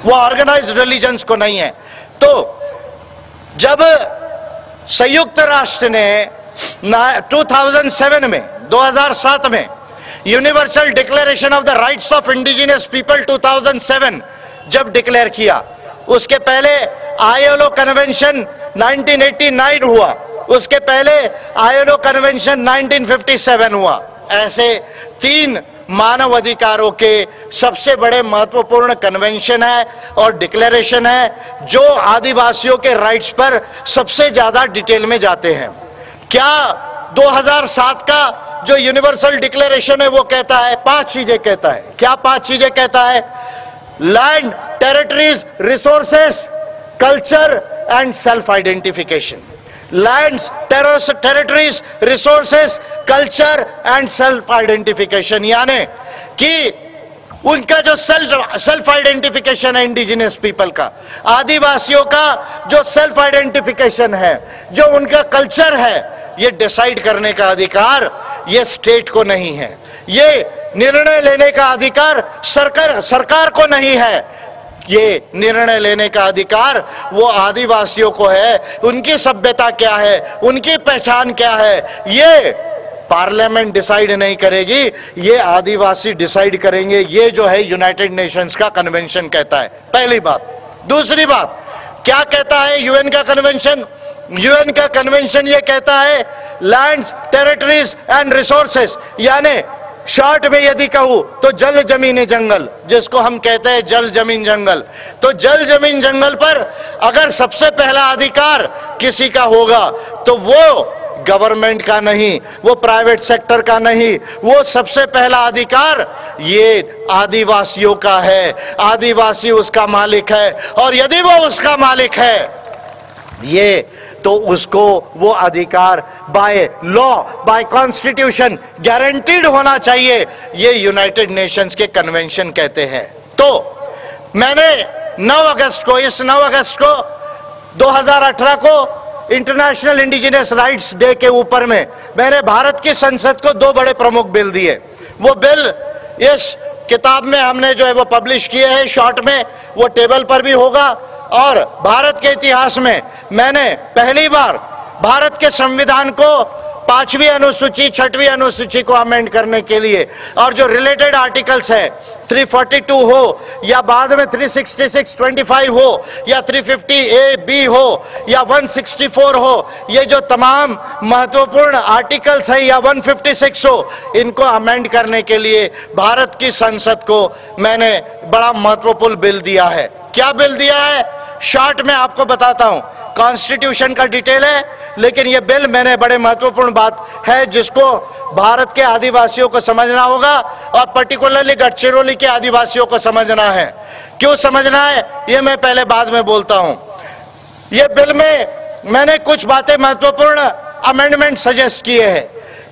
वो ऑर्गेनाइज्ड रिलीजन्स को नहीं है। तो जब संयुक्त राष्ट्र ने 2007 में 2007 में universal declaration of the rights of indigenous people 2007 जब डिक्लेयर किया, उसके पहले ILO कन्वेंशन 1989 हुआ, उसके पहले ILO कन्वेंशन 1957 हुआ। ऐसे 3 मानव अधिकारों के सबसे बड़े महत्वपूर्ण कन्वेंशन है और डिक्लेरेशन है जो आदिवासियों के राइट्स पर सबसे ज्यादा डिटेल में जाते हैं। क्या 2007 का जो यूनिवर्सल डिक्लेरेशन है वो कहता है 5 चीजें कहता है। क्या 5 चीजें कहता है? Land, territories, resources, culture and self identification. Lands, territories, resources, culture and self identification, यानी कि उनका जो सेल्फ आइडेंटिफिकेशन है इंडिजिनियस पीपल का, आदिवासियों का जो सेल्फ आइडेंटिफिकेशन है, जो उनका कल्चर है, ये डिसाइड करने का अधिकार ये स्टेट को नहीं है, ये निर्णय लेने का अधिकार सरकार को नहीं है, ये निर्णय लेने का अधिकार वो आदिवासियों को है। उनकी सभ्यता क्या है, उनकी पहचान क्या है, ये पार्लियामेंट डिसाइड नहीं करेगी, ये आदिवासी डिसाइड करेंगे। ये जो है यूनाइटेड नेशंस का कन्वेंशन कहता है, पहली बात। दूसरी बात क्या कहता है यूएन का कन्वेंशन? यूएन का कन्वेंशन ये कहता है लैंड्स, टेरिटरीज एंड रिसोर्सेस, यानी शॉर्ट में यदि कहूं तो जल जमीन जंगल, जिसको हम कहते हैं जल जमीन जंगल, तो जल जमीन जंगल पर अगर सबसे पहला अधिकार किसी का होगा तो वो गवर्नमेंट का नहीं, वो प्राइवेट सेक्टर का नहीं, वो सबसे पहला अधिकार ये आदिवासियों का है। आदिवासी उसका मालिक है, और यदि वो उसका मालिक है ये तो उसको वो अधिकार by law, bye constitution guaranteed होना चाहिए। ये यूनाइटेड नेशंस के कन्वेंशन कहते हैं। तो मैंने 9 अगस्त को, इस 9 अगस्त को 2018 को इंटरनेशनल इंडिजिनस राइट्स डे के ऊपर में मैंने भारत की संसद को 2 बड़े प्रमुख बिल दिए। वो बिल इस किताब में हमने जो है वो पब्लिश किए हैं, शॉर्ट में वो टेबल पर भी होगा। और भारत के इतिहास में मैंने पहली बार भारत के संविधान को 5वीं अनुसूची, 6वीं अनुसूची को अमेंड करने के लिए, और जो रिलेटेड आर्टिकल्स है 342 हो या बाद में 366(25) हो या 350A(b) हो या 164 हो, ये जो तमाम महत्वपूर्ण आर्टिकल्स है या 156 हो, इनको अमेंड करने के लिए भारत की संसद को मैंने बड़ा महत्वपूर्ण बिल दिया है। क्या बिल दिया है? शॉर्ट में आपको बताता हूं, कॉन्स्टिट्यूशन का डिटेल है, लेकिन यह बिल मैंने बड़े महत्वपूर्ण बात है जिसको भारत के आदिवासियों को समझना होगा, और पर्टिकुलरली गढ़चिरौली के आदिवासियों को समझना है। क्यों समझना है ये मैं पहले बाद में बोलता हूं। यह बिल में मैंने कुछ बातें महत्वपूर्ण अमेंडमेंट सजेस्ट किए हैं।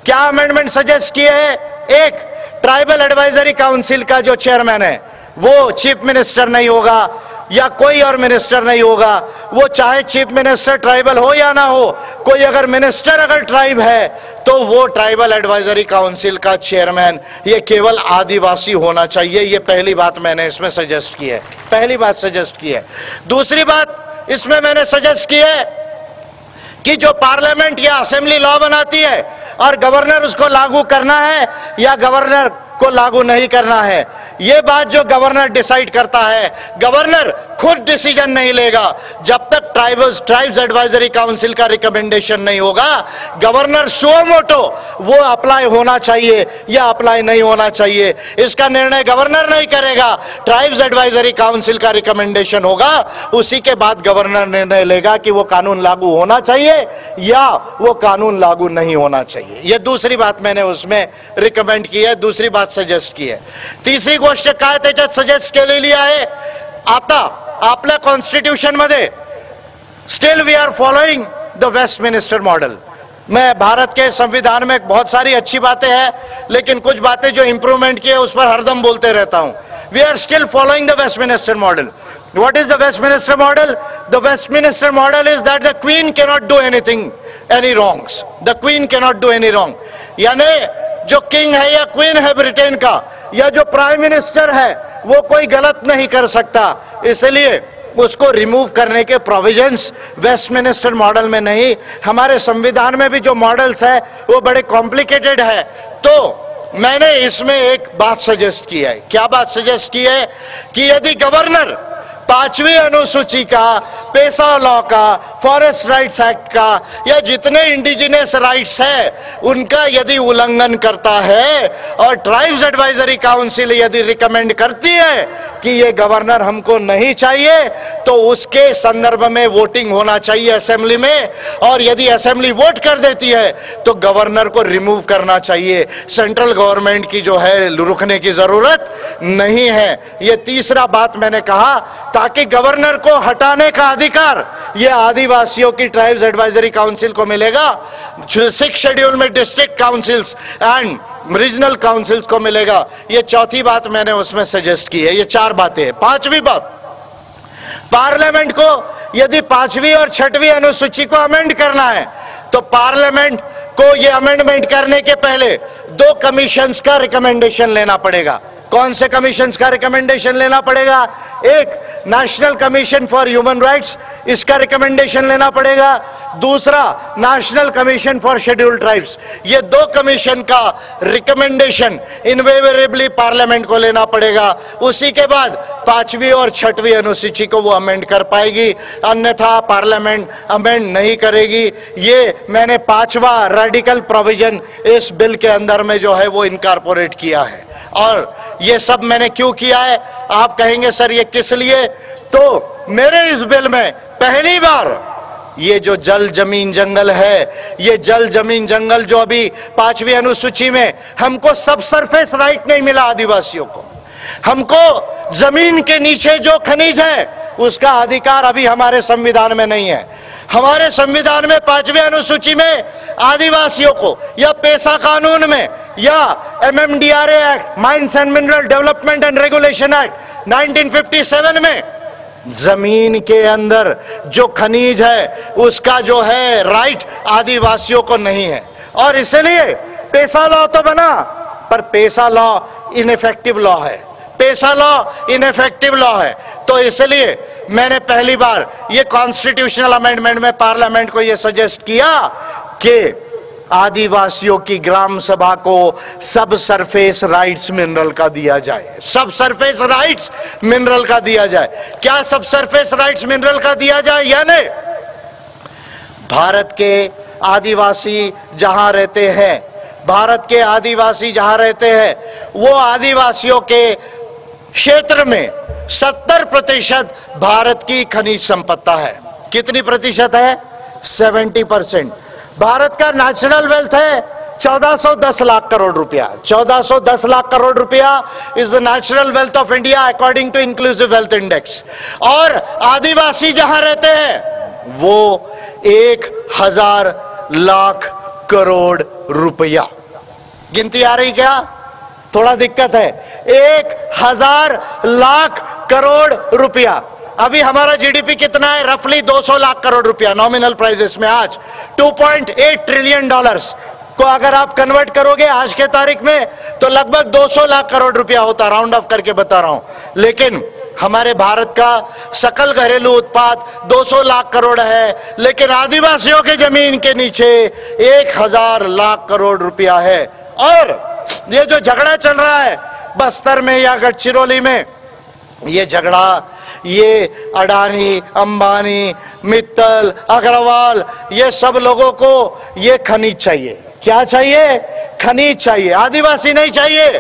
क्या अमेंडमेंट सजेस्ट किए हैं? एक, ट्राइबल एडवाइजरी काउंसिल का जो चेयरमैन है वो चीफ मिनिस्टर नहीं होगा या कोई और मिनिस्टर नहीं होगा, वो चाहे चीफ मिनिस्टर ट्राइबल हो या ना हो, कोई अगर मिनिस्टर अगर ट्राइब है तो वो ट्राइबल एडवाइजरी काउंसिल का चेयरमैन ये केवल आदिवासी होना चाहिए। ये पहली बात मैंने इसमें सजेस्ट की है, पहली बात सजेस्ट की है। दूसरी बात इसमें मैंने सजेस्ट की है कि जो पार्लियामेंट या असेंबली लॉ बनाती है और गवर्नर उसको लागू करना है या गवर्नर को लागू नहीं करना है, ये बात जो गवर्नर डिसाइड करता है, गवर्नर खुद डिसीजन नहीं लेगा जब तक ट्राइब्स एडवाइजरी काउंसिल का रिकमेंडेशन नहीं होगा। गवर्नर सो मोटो वो अप्लाई होना चाहिए या अप्लाई नहीं होना चाहिए, इसका निर्णय गवर्नर नहीं करेगा, ट्राइब्स एडवाइजरी काउंसिल का रिकमेंडेशन होगा। उसी के बाद गवर्नर निर्णय लेगा कि वो कानून लागू होना चाहिए या वो कानून लागू नहीं होना चाहिए। ये दूसरी बात मैंने उसमें रिकमेंड की है, दूसरी बात सजेस्ट की है। तीसरी गोष्ट काय त्याच्यात सजेस्ट केलेली आहे, आता आपल्या कॉन्स्टिट्यूशन मध्ये still we are following the Westminster model. मैं भारत के संविधान में बहुत सारी अच्छी बातें हैं, लेकिन कुछ बातें जो इंप्रूवमेंट की है उस पर हरदम बोलते रहता हूं। We are still following the Westminster model. What is the Westminster model? The Westminster model is that the Queen cannot do anything, any wrongs. The Queen cannot do any wrong. यानी जो किंग है या queen है Britain का या जो prime minister है वो कोई गलत नहीं कर सकता, इसलिए उसको रिमूव करने के प्रोविजंस वेस्टमिनिस्टर मॉडल में नहीं। हमारे संविधान में भी जो मॉडल्स है वो बड़े कॉम्प्लिकेटेड है। तो मैंने इसमें एक बात सजेस्ट की है। क्या बात सजेस्ट की है कि यदि गवर्नर 5वीं अनुसूची का, पेशा लॉ का, फॉरेस्ट राइट्स एक्ट का या जितने इंडिजिनस राइट्स है उनका यदि उल्लंघन करता है और ट्राइब्स एडवाइजरी काउंसिल यदि रिकमेंड करती है कि ये गवर्नर हमको नहीं चाहिए, तो उसके संदर्भ में वोटिंग होना चाहिए असेंबली में, और यदि असेंबली वोट कर देती है तो गवर्नर को रिमूव करना चाहिए। सेंट्रल गवर्नमेंट की जो है रुकने की जरूरत नहीं है। ये तीसरा बात मैंने कहा, ताकि गवर्नर को हटाने का अधिकार ये आदिवासियों की ट्राइब्स एडवाइजरी काउंसिल को मिलेगा, 6 शेड्यूल में district councils and regional councils को मिलेगा। ये चौथी बात मैंने उसमें सजेस्ट की है। ये 4 बातें हैं। 5वीं बात, पार्लियामेंट को यदि 5वीं और 6वीं अनुसूची को अमेंड करना है तो पार्लियामेंट को ये अमेंडमेंट करने के पहले 2 कमीशंस का रिकमेंडेशन लेना पड़ेगा। कौन से कमीशन का रिकमेंडेशन लेना पड़ेगा? एक, national commission for human rights, इसका रिकमेंडेशन लेना पड़ेगा। दूसरा, national commission for scheduled tribes. ये दो कमीशन का रिकमेंडेशन इनवेरिएबली पार्लियामेंट को लेना पड़ेगा। उसी के बाद 5वीं और 6वीं अनुसूची को वो अमेंड कर पाएगी, अन्यथा पार्लियामेंट अमेंड नहीं करेगी। ये मैंने 5वां रेडिकल प्रोविजन इस बिल के अंदर में जो है वो इनकॉर्पोरेट किया है। और ये सब मैंने क्यों किया है? आप कहेंगे सर ये किस लिए? तो मेरे इस बिल में पहली बार ये जो जल जमीन जंगल है, ये जल जमीन जंगल जो अभी 5वीं अनुसूची में हमको सब सरफेस राइट नहीं मिला आदिवासियों को, हमको जमीन के नीचे जो खनिज है उसका अधिकार अभी हमारे संविधान में नहीं है। हमारे संविधान में 5वीं अनुसूची में आदिवासियों को, या पेशा कानून में, या MMDRA act, mines and mineral development and regulation act 1957 में जमीन के अंदर जो खनिज है उसका जो है राइट आदिवासियों को नहीं है। और इसलिए पेशा लॉ तो बना, पर पेशा लॉ इनइफेक्टिव लॉ है, पेशा लॉ इनइफेक्टिव लॉ है। तो इसलिए मैंने पहली बार ये कॉन्स्टिट्यूशनल अमेंडमेंट में पार्लियामेंट को ये सजेस्ट किया कि आदिवासियों की ग्राम सभा को सब सरफेस राइट्स मिनरल का दिया जाए, सब सरफेस राइट्स मिनरल का दिया जाए। क्या सब सरफेस राइट्स मिनरल का दिया जाए? यानी भारत के आदिवासी जहां रहते हैं, भारत के आदिवासी जहां रहते हैं, वो आदिवासियों के क्षेत्र में 70% भारत की खनिज संपदा है। कितनी प्रतिशत है? 70%। भारत का नेचुरल वेल्थ है 1410 लाख करोड़ रुपया। 1410 लाख करोड़ रुपया is the natural wealth of India according to inclusive wealth index. और आदिवासी जहां रहते हैं वो 1000 लाख करोड़ रुपया। गिनती आ रही क्या? थोड़ा दिक्कत है। 1000 लाख करोड़ रुपया। अभी हमारा जीडीपी कितना है? रफली 200 लाख करोड़ रुपया नॉमिनल प्राइसेस में। आज 2.8 ट्रिलियन डॉलर्स को अगर आप कन्वर्ट करोगे आज के तारीख में तो लगभग 200 लाख करोड़ रुपया होता, राउंड ऑफ करके बता रहा हूं। लेकिन हमारे भारत का सकल घरेलू उत्पाद 200 लाख करोड़ है, लेकिन आदिवासियों के जमीन के नीचे 1000 लाख करोड़ रुपया है। और ये जो झगड़ा चल रहा है बस्तर में या गढ़चिरौली में, ये झगड़ा, ये अडानी, अंबानी, मित्तल, अग्रवाल, ये सब लोगों को ये खनिज चाहिए। क्या चाहिए? खनिज चाहिए। आदिवासी नहीं चाहिए।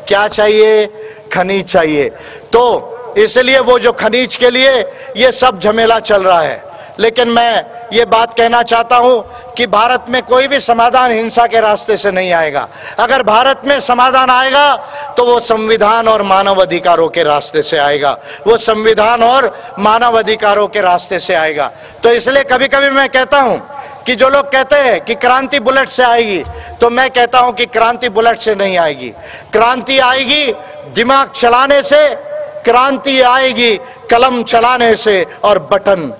क्या चाहिए? खनिज चाहिए। तो इसलिए वो जो खनिज के लिए ये सब झमेला चल रहा है। लेकिन मैं ये बात कहना चाहता हूं कि भारत में कोई भी समाधान हिंसा के रास्ते से नहीं आएगा। अगर भारत में समाधान आएगा तो वो संविधान और मानव अधिकारों के रास्ते से आएगा, वो संविधान और मानव अधिकारों के रास्ते से आएगा। तो इसलिए कभी कभी मैं कहता हूं कि जो लोग कहते हैं कि क्रांति बुलेट से आएगी, तो मैं कहता हूं कि क्रांति बुलेट से नहीं आएगी। क्रांति आएगी दिमाग चलाने से, क्रांति आएगी कलम चलाने से और बटन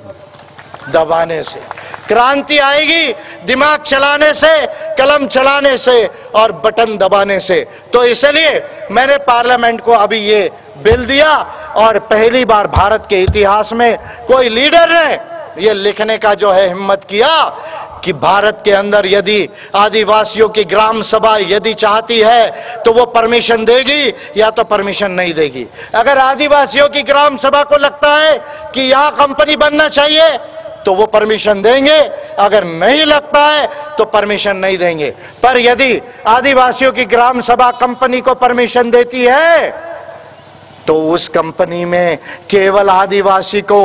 दबाने से। क्रांति आएगी दिमाग चलाने से, कलम चलाने से और बटन दबाने से। तो इसलिए मैंने पार्लियामेंट को अभी ये बिल दिया और पहली बार भारत के इतिहास में कोई लीडर ने ये लिखने का जो है हिम्मत किया कि भारत के अंदर यदि आदिवासियों की ग्राम सभा यदि चाहती है तो वो परमिशन देगी या तो परमिशन नहीं देगी। अगर आदिवासियों की ग्राम सभा को लगता है कि यहाँ कंपनी बनना चाहिए तो वो परमिशन देंगे, अगर नहीं लगता है तो परमिशन नहीं देंगे। पर यदि आदिवासियों की ग्राम सभा कंपनी को परमिशन देती है तो उस कंपनी में केवल आदिवासी को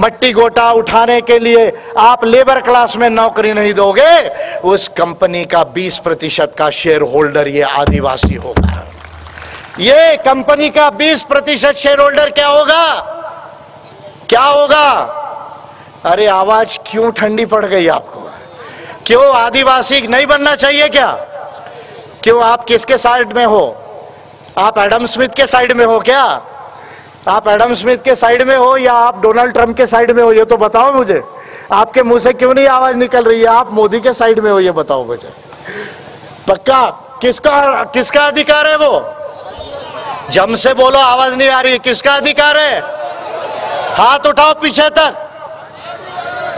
मट्टी गोटा उठाने के लिए आप लेबर क्लास में नौकरी नहीं दोगे, उस कंपनी का 20% का शेयर होल्डर ये आदिवासी होगा। ये कंपनी का 20% शेयर होल्डर क्या होगा? क्या होगा? अरे आवाज क्यों ठंडी पड़ गई आपको? क्यों आदिवासी नहीं बनना चाहिए क्या? क्यों? आप किसके साइड में हो? आप एडम स्मिथ के साइड में हो क्या? आप एडम स्मिथ के साइड में हो या आप डोनाल्ड ट्रंप के साइड में हो? ये तो बताओ मुझे। आपके मुंह से क्यों नहीं आवाज निकल रही है? आप मोदी के साइड में हो, ये बताओ मुझे। पक्का किसका अधिकार है वो? जम से बोलो, आवाज नहीं आ रही। किसका अधिकार है? हाथ उठाओ पीछे तक।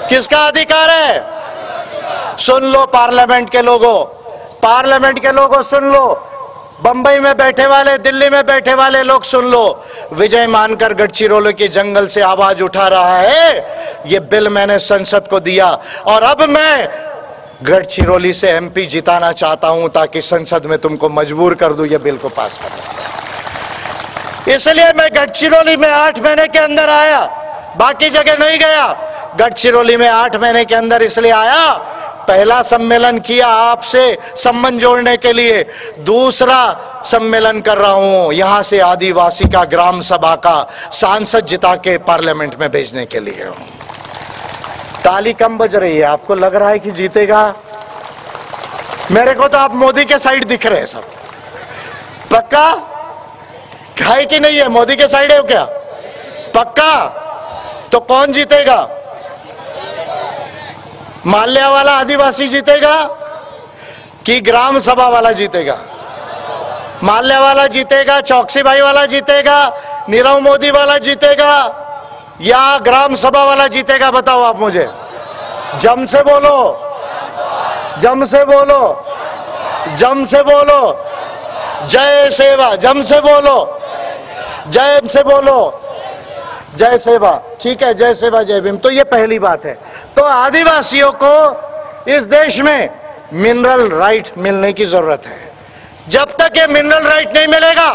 किसका अधिकार है? सुन लो पार्लियामेंट के लोगों, पार्लियामेंट के लोगों सुन लो, बंबई में बैठे वाले, दिल्ली में बैठे वाले लोग सुन लो। विजय मानकर गढ़चिरौली के जंगल से आवाज उठा रहा है, ये बिल मैंने संसद को दिया और अब मैं गढ़चिरौली से एमपी जिताना चाहता हूं ताकि संसद में तुमको मजबूर कर दूं ये बिल को पास करना। इसलिए मैं गढ़चिरौली में 8 महीने के अंदर आया, बाकी जगह नहीं गया। गढ़चिरौली में 8 महीने के अंदर इसलिए आया, पहला सम्मेलन किया आपसे संबंध जोड़ने के लिए, दूसरा सम्मेलन कर रहा हूं यहां से आदिवासी का ग्राम सभा का सांसद जिता के पार्लियामेंट में भेजने के लिए। ताली कम बज रही है, आपको लग रहा है कि जीतेगा? मेरे को तो आप मोदी के साइड दिख रहे हैं सब। पक्का है कि नहीं है? मोदी के साइड है क्या? पक्का? तो कौन जीतेगा? माल्या वाला आदिवासी जीतेगा कि ग्राम सभा वाला जीतेगा? माल्या वाला जीतेगा, चौकसी भाई वाला जीतेगा, नीरव मोदी वाला जीतेगा या ग्राम सभा वाला जीतेगा? बताओ आप मुझे। जम से बोलो, जम से बोलो, जम से बोलो। जय सेवा, जम से बोलो, जय से बोलो, जय सेवा। ठीक है, जय सेवा जय भीम। तो ये पहली बात है। तो आदिवासियों को इस देश में मिनरल राइट मिलने की जरूरत है। जब तक ये मिनरल राइट नहीं मिलेगा,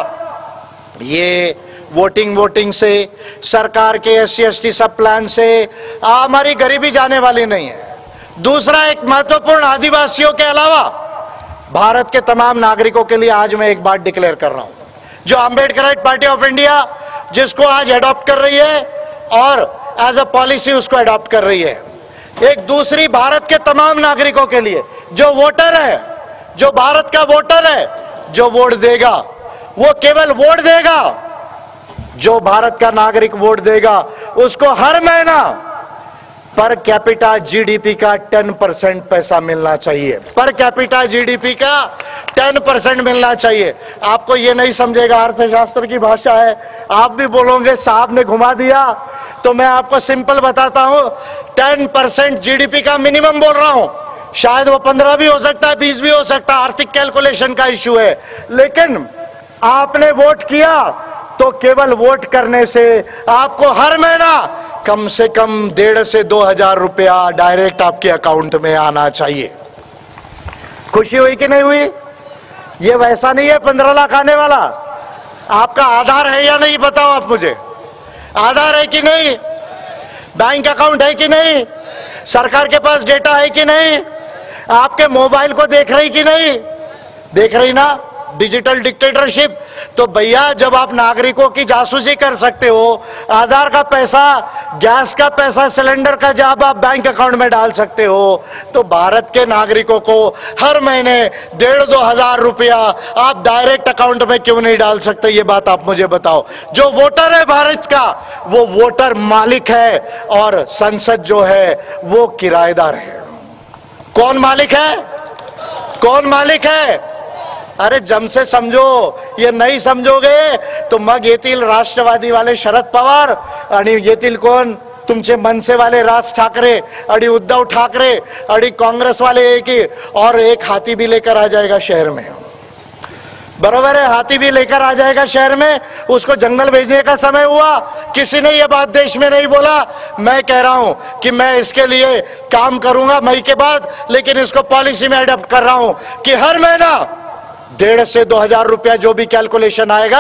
ये वोटिंग से, सरकार के SC/ST सब प्लान से हमारी गरीबी जाने वाली नहीं है। दूसरा एक महत्वपूर्ण, आदिवासियों के अलावा भारत के तमाम नागरिकों के लिए आज मैं एक बात डिक्लेयर कर रहा हूं, जो अम्बेडकराइट पार्टी ऑफ इंडिया जिसको आज अडॉप्ट कर रही है और एज अ पॉलिसी उसको अडॉप्ट कर रही है। एक दूसरी, भारत के तमाम नागरिकों के लिए, जो वोटर है, जो भारत का वोटर है, जो वोट देगा, वो केवल वोट देगा, जो भारत का नागरिक वोट देगा उसको हर महीना पर कैपिटा GDP का 10% पैसा मिलना चाहिए। पर कैपिटा GDP का 10% मिलना चाहिए। आपको ये नहीं समझेगा, अर्थशास्त्र की भाषा है, आप भी बोलोगे साहब ने घुमा दिया, तो मैं आपको सिंपल बताता हूं। 10% GDP का मिनिमम बोल रहा हूं, शायद वो 15 भी हो सकता है, 20 भी हो सकता है, आर्थिक कैलकुलेशन का इश्यू है। लेकिन आपने वोट किया तो केवल वोट करने से आपको हर महीना कम से कम 1,500 से 2,000 रुपया डायरेक्ट आपके अकाउंट में आना चाहिए। खुशी हुई कि नहीं हुई? ये वैसा नहीं है 15 लाख आने वाला। आपका आधार है या नहीं बताओ आप मुझे? आधार है कि नहीं? बैंक अकाउंट है कि नहीं? सरकार के पास डेटा है कि नहीं? आपके मोबाइल को देख रही कि नहीं? देख रही ना? Digital dictatorship. तो भैया, जब आप नागरिकों की जासूसी कर सकते हो, आधार का पैसा, गैस का पैसा, सिलेंडर का जब आप बैंक अकाउंट में डाल सकते हो, तो भारत के नागरिकों को हर महीने 1,500-2 हजार रुपया आप डायरेक्ट अकाउंट में क्यों नहीं डाल सकते? ये बात आप मुझे बताओ। जो वोटर है भारत का, वो वोटर मालिक है और संसद जो है वो किराएदार है। कौन मालिक है? कौन मालिक है? अरे जम से समझो, ये नहीं समझोगे तो मग येतील राष्ट्रवादी वाले शरद पवार आणि येतील कोण तुमचे मनसे वाले राज ठाकरे आणि उद्धव ठाकरे आणि कांग्रेस वाले एक ही, और एक हाथी भी लेकर आ जाएगा शहर में। बरोबर है, हाथी भी लेकर आ जाएगा शहर में। उसको जंगल भेजने का समय हुआ, किसी ने यह बात देश में नहीं बोला। मैं कह रहा हूं कि मैं इसके लिए काम करूंगा मई के बाद, लेकिन इसको पॉलिसी में अडॉप्ट कर रहा हूं कि हर महीना 1,500 से 2,000 रुपया जो भी कैलकुलेशन आएगा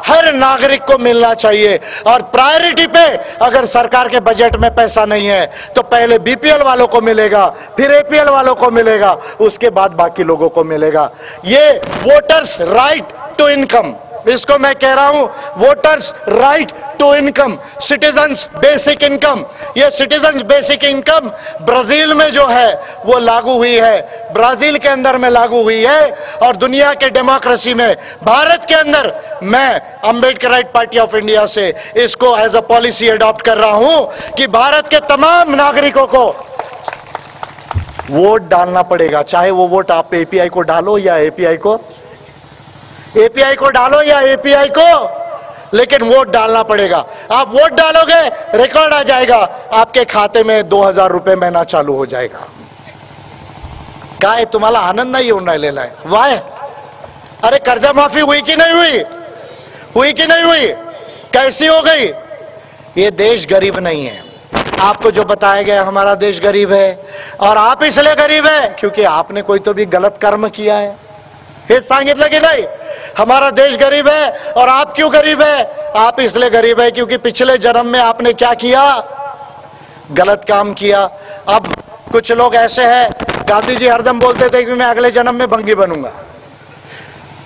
हर नागरिक को मिलना चाहिए। और प्रायोरिटी पे, अगर सरकार के बजट में पैसा नहीं है तो पहले BPL वालों को मिलेगा, फिर APL वालों को मिलेगा, उसके बाद बाकी लोगों को मिलेगा। ये वोटर्स राइट टू इनकम, इसको मैं कह रहा हूं voters right to income, citizens basic income. ये सिटीजन्स बेसिक इनकम ब्राजील में जो है वो लागू हुई है, ब्राजील के अंदर में लागू हुई है, और दुनिया के डेमोक्रेसी में भारत के अंदर मैं अम्बेडकराइट पार्टी ऑफ इंडिया से इसको एज अ पॉलिसी अडॉप्ट कर रहा हूं कि भारत के तमाम नागरिकों को वोट डालना पड़ेगा, चाहे वो वोट आप API को डालो या API को एपीआई को डालो या एपीआई को, लेकिन वोट डालना पड़ेगा। आप वोट डालोगे, रिकॉर्ड आ जाएगा, आपके खाते में 2000 रुपये महीना चालू हो जाएगा। काय तुम्हाला आनंद नाही येऊन राहिलेला आहे? वाय? अरे कर्जा माफी हुई कि नहीं हुई? हुई कि नहीं हुई? कैसी हो गई? ये देश गरीब नहीं है। आपको जो बताया गया हमारा देश गरीब है, और आप इसलिए गरीब है क्योंकि आपने कोई तो भी गलत कर्म किया है। हे सांगितलं की नहीं? हमारा देश गरीब है। और आप क्यों गरीब है? आप इसलिए गरीब है क्योंकि पिछले जन्म में आपने क्या किया? गलत काम किया। अब कुछ लोग ऐसे हैं, गांधी जी हरदम बोलते थे कि मैं अगले जन्म में भंगी बनूंगा।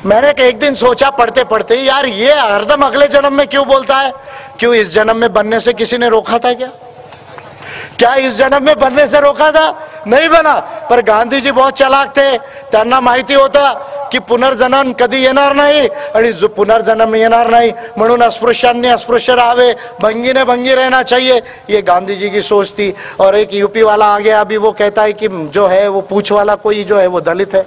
मैंने एक दिन सोचा पढ़ते पढ़ते, यार ये हरदम अगले जन्म में क्यों बोलता है? क्यों इस जन्म में बनने से किसी ने रोका था क्या? क्या इस जन्म में बनने से रोका था? नहीं बना। पर गांधी जी बहुत चालाक थे, त्यांना माहिती होता की पुनर्जन्म कधी येणार नाही, आणि जो पुनर्जन्म येणार नाही म्हणून अस्पृश्यांनी अस्पृश्य राहावे, भंगीने भंगी रहना चाहिए, ये गांधी जी की सोच थी। और एक यूपी वाला आ गया, अभी वो कहता है कि जो है वो पूछ वाला कोई जो है वो दलित है,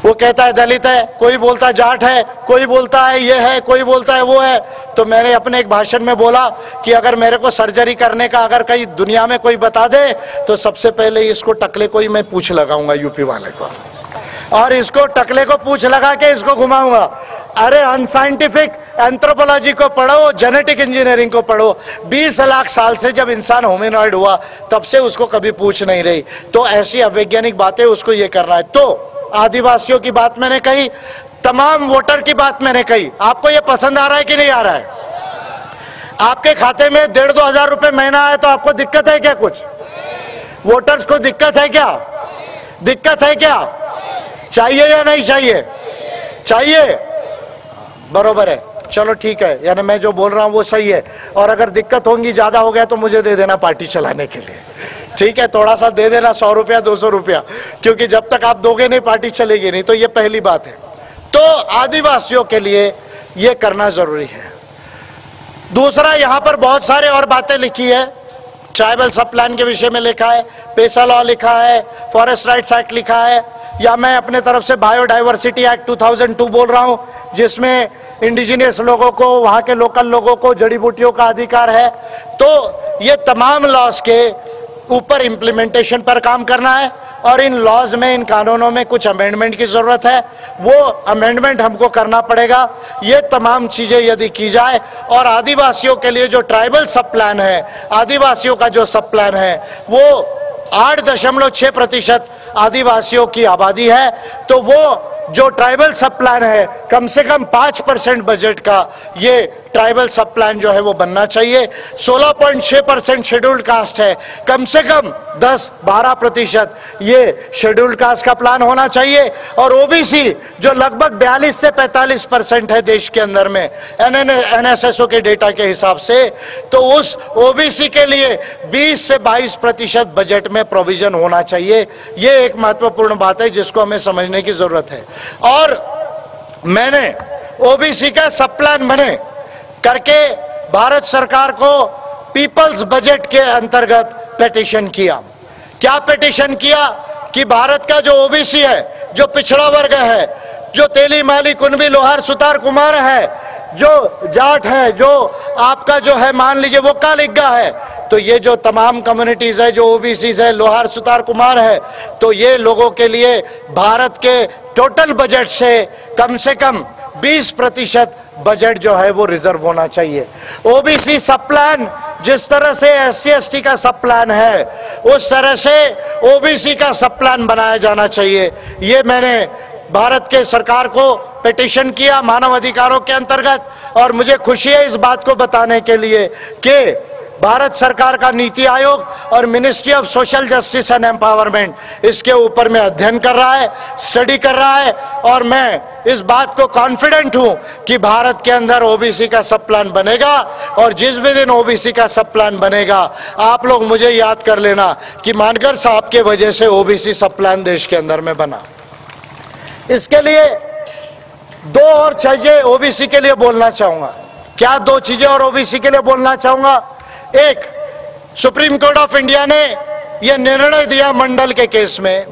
वो कहता है दलित है, कोई बोलता है जाट है, कोई बोलता है ये है, कोई बोलता है वो है। तो मैंने अपने एक भाषण में बोला कि अगर मेरे को सर्जरी करने का अगर कहीं दुनिया में कोई बता दे तो सबसे पहले इसको टकले को ही मैं पूछ लगाऊंगा, यूपी वाले को, और इसको टकले को पूछ लगा के इसको घुमाऊंगा। अरे अनसाइंटिफिक एंथ्रोपोलॉजी को पढ़ो, जेनेटिक इंजीनियरिंग को पढ़ो। 20 लाख साल से जब इंसान होमिनॉइड हुआ तब से उसको कभी पूछ नहीं रही। तो ऐसी अवैज्ञानिक बातें उसको ये करना है। तो आदिवासियों की बात मैंने कही, तमाम वोटर की बात मैंने कही। आपको ये पसंद आ रहा है कि नहीं आ रहा है? आपके खाते में 1,500-2 हजार रुपए महीना आए तो आपको दिक्कत है क्या? कुछ वोटर्स को दिक्कत है क्या? दिक्कत है क्या? चाहिए या नहीं चाहिए? चाहिए, बरोबर है। चलो ठीक है, यानी मैं जो बोल रहा हूं वो सही है। और अगर दिक्कत होंगी, ज्यादा हो गया तो मुझे दे देना पार्टी चलाने के लिए, ठीक है? थोड़ा सा दे देना, 100 रुपया 200 रुपया, क्योंकि जब तक आप दोगे नहीं पार्टी चलेगी नहीं। तो ये पहली बात है। तो आदिवासियों के लिए ये करना जरूरी है। दूसरा, यहां पर बहुत सारे और बातें लिखी है। ट्राइबल सब प्लान के विषय में लिखा है, पेसा लॉ लिखा है, फॉरेस्ट राइट्स एक्ट लिखा है, या मैं अपने तरफ से बायोडाइवर्सिटी एक्ट 2002 बोल रहा हूं, जिसमें इंडिजिनियस लोगों को, वहां के लोकल लोगों को जड़ी बूटियों का अधिकार है। तो ये तमाम लॉज के ऊपर इम्प्लीमेंटेशन पर काम करना है, और इन लॉज में, इन कानूनों में कुछ अमेंडमेंट की जरूरत है, वो अमेंडमेंट हमको करना पड़ेगा। ये तमाम चीजें यदि की जाए, और आदिवासियों के लिए जो ट्राइबल सब प्लान है, आदिवासियों का जो सब प्लान है वो 8.6% आदिवासियों की आबादी है, तो वो जो ट्राइबल सब प्लान है कम से कम 5% बजट का ये ट्राइबल सब प्लान जो है वो बनना चाहिए। 16.6% शेड्यूल्ड कास्ट है, कम से कम 10-12% ये शेड्यूल्ड कास्ट का प्लान होना चाहिए। और ओबीसी जो लगभग 42 से 45% है देश के अंदर में, एनएसएसओ के डेटा के हिसाब से, तो उस ओबीसी के लिए 20 से 22% बजट में प्रोविजन होना चाहिए। ये एक महत्वपूर्ण बात है जिसको हमें समझने की जरूरत है। और मैंने ओबीसी का सब प्लान बने करके भारत सरकार को पीपल्स बजट के अंतर्गत पिटीशन किया। क्या पिटीशन किया कि भारत का जो ओबीसी है, जो पिछड़ा वर्ग है, जो तेली माली कुनबी लोहार सुतार कुमार है, जो जाट है, जो आपका जो है मान लीजिए वो कालिग्गा है, तो ये जो तमाम कम्युनिटीज है, जो ओबीसी है, लोहार सुतार कुमार है, तो ये लोगों के लिए भारत के टोटल बजट से कम 20% बजट जो है वो रिजर्व होना चाहिए। ओबीसी सब प्लान जिस तरह से एससी एसटी का सब प्लान है, उस तरह से ओबीसी का सब प्लान बनाया जाना चाहिए। ये मैंने भारत के सरकार को पिटीशन किया मानव अधिकारों के अंतर्गत, और मुझे खुशी है इस बात को बताने के लिए कि भारत सरकार का नीति आयोग और ministry of social justice and empowerment इसके ऊपर में अध्ययन कर रहा है, स्टडी कर रहा है, और मैं इस बात को कॉन्फिडेंट हूं कि भारत के अंदर ओबीसी का सब प्लान बनेगा। और जिस भी दिन ओबीसी का सब प्लान बनेगा, आप लोग मुझे याद कर लेना कि मानकर साहब के वजह से ओबीसी सब प्लान देश के अंदर में बना। इसके लिए 2 और चीजें ओबीसी के लिए बोलना चाहूंगा। क्या 2 चीजें और ओबीसी के लिए बोलना चाहूंगा? एक, सुप्रीम कोर्ट ऑफ इंडिया ने यह निर्णय दिया मंडल के केस में,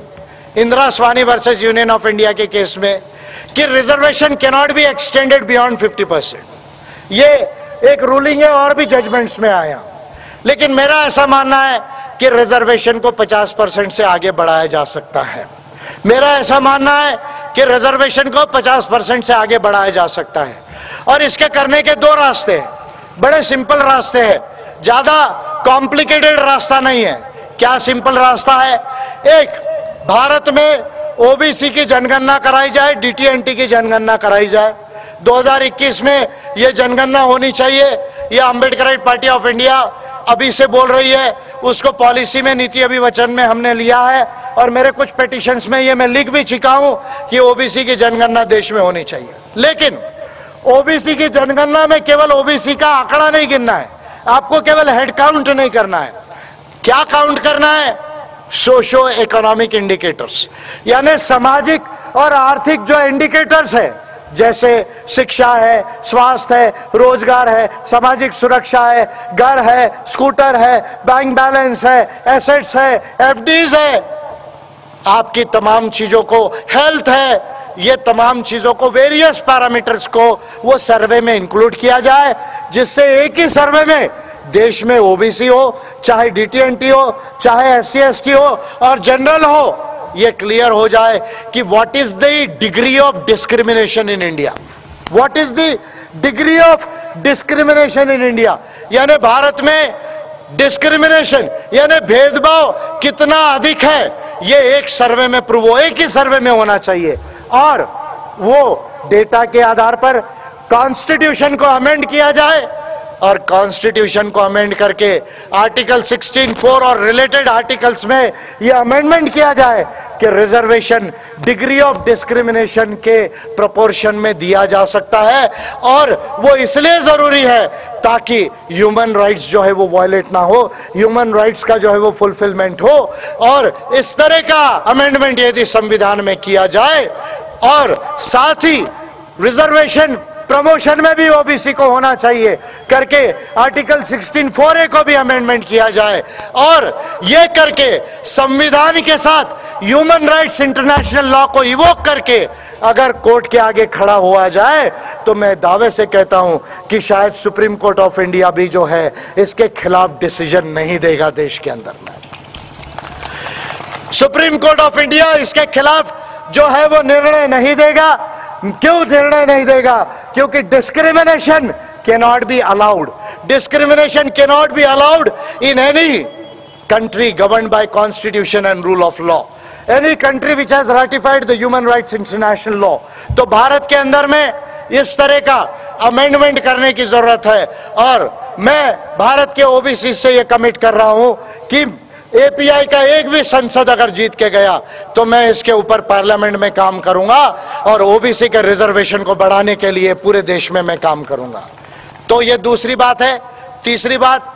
इंदिरा स्वामी वर्सेस यूनियन ऑफ इंडिया के केस में, कि reservation can not be extended beyond 50%। ये एक रूलिंग है और भी जजमेंट्स में आया, लेकिन मेरा ऐसा मानना है कि रिजर्वेशन को 50% से आगे बढ़ाया जा सकता है। मेरा ऐसा मानना है कि रिजर्वेशन को 50% से आगे बढ़ाया जा सकता है, और इसके करने के दो रास्ते हैं, बड़े सिंपल रास्ते हैं, ज्यादा कॉम्प्लिकेटेड रास्ता नहीं है। क्या सिंपल रास्ता है? एक, भारत में ओबीसी की जनगणना कराई जाए, डीटीएनटी की जनगणना कराई जाए। 2021 में यह जनगणना होनी चाहिए। यह अम्बेडकराइट पार्टी ऑफ इंडिया अभी से बोल रही है, उसको पॉलिसी में, नीति अभिवचन में हमने लिया है, और मेरे कुछ पिटिशंस में ये मैं लिख भी चुका हूं कि ओबीसी की जनगणना देश में होनी चाहिए। लेकिन ओबीसी की जनगणना में केवल ओबीसी का आंकड़ा नहीं गिनना है, आपको केवल हेड काउंट नहीं करना है। क्या काउंट करना है? सोशो इकोनॉमिक इंडिकेटर्स, यानी सामाजिक और आर्थिक जो इंडिकेटर्स है, जैसे शिक्षा है, स्वास्थ्य है, रोजगार है, सामाजिक सुरक्षा है, घर है, स्कूटर है, बैंक बैलेंस है, एसेट्स है, एफडीज है, आपकी तमाम चीजों को, हेल्थ है, ये तमाम चीजों को, वेरियस पैरामीटर्स को वो सर्वे में इंक्लूड किया जाए, जिससे एक ही सर्वे में देश में ओबीसी हो, चाहे डीटीएनटी हो, चाहे एससी एसटी हो और जनरल हो, ये क्लियर हो जाए कि what is the degree of discrimination in India, what is the degree of discrimination in India. यानी भारत में डिस्क्रिमिनेशन यानी भेदभाव कितना अधिक है, ये एक सर्वे में प्रूव हो, एक ही सर्वे में होना चाहिए, और वो डेटा के आधार पर कॉन्स्टिट्यूशन को अमेंड किया जाए, और कॉन्स्टिट्यूशन को अमेंड करके आर्टिकल 16(4) और रिलेटेड आर्टिकल्स में यह अमेंडमेंट किया जाए कि रिजर्वेशन डिग्री ऑफ डिस्क्रिमिनेशन के प्रोपोर्शन में दिया जा सकता है, और वो इसलिए जरूरी है ताकि ह्यूमन राइट्स जो है वो वायलेट ना हो, ह्यूमन राइट्स का जो है वो फुलफिलमेंट हो। और इस तरह का अमेंडमेंट यदि संविधान में किया जाए, और साथ ही रिजर्वेशन प्रमोशन में भी ओबीसी को होना चाहिए करके आर्टिकल 16(4)(a) को भी अमेंडमेंट किया जाए, और ये करके संविधान के साथ ह्यूमन राइट्स इंटरनेशनल लॉ को इवोक करके अगर कोर्ट के आगे खड़ा हुआ जाए, तो मैं दावे से कहता हूं कि शायद सुप्रीम कोर्ट ऑफ इंडिया भी जो है इसके खिलाफ डिसीजन नहीं देगा देश के अंदर में। सुप्रीम कोर्ट ऑफ इंडिया इसके खिलाफ जो है वो निर्णय नहीं देगा। क्यों निर्णय नहीं देगा? क्योंकि discrimination cannot be allowed, discrimination cannot be allowed in any country governed bye constitution and rule of law, any country which has ratified the human rights international law. तो भारत के अंदर में इस तरह का अमेंडमेंट करने की जरूरत है, और मैं भारत के ओबीसी से ये कमिट कर रहा हूं कि एपीआई का एक भी संसद अगर जीत के गया तो मैं इसके ऊपर पार्लियामेंट में काम करूंगा, और ओबीसी के रिजर्वेशन को बढ़ाने के लिए पूरे देश में मैं काम करूंगा। तो ये दूसरी बात है। तीसरी बात,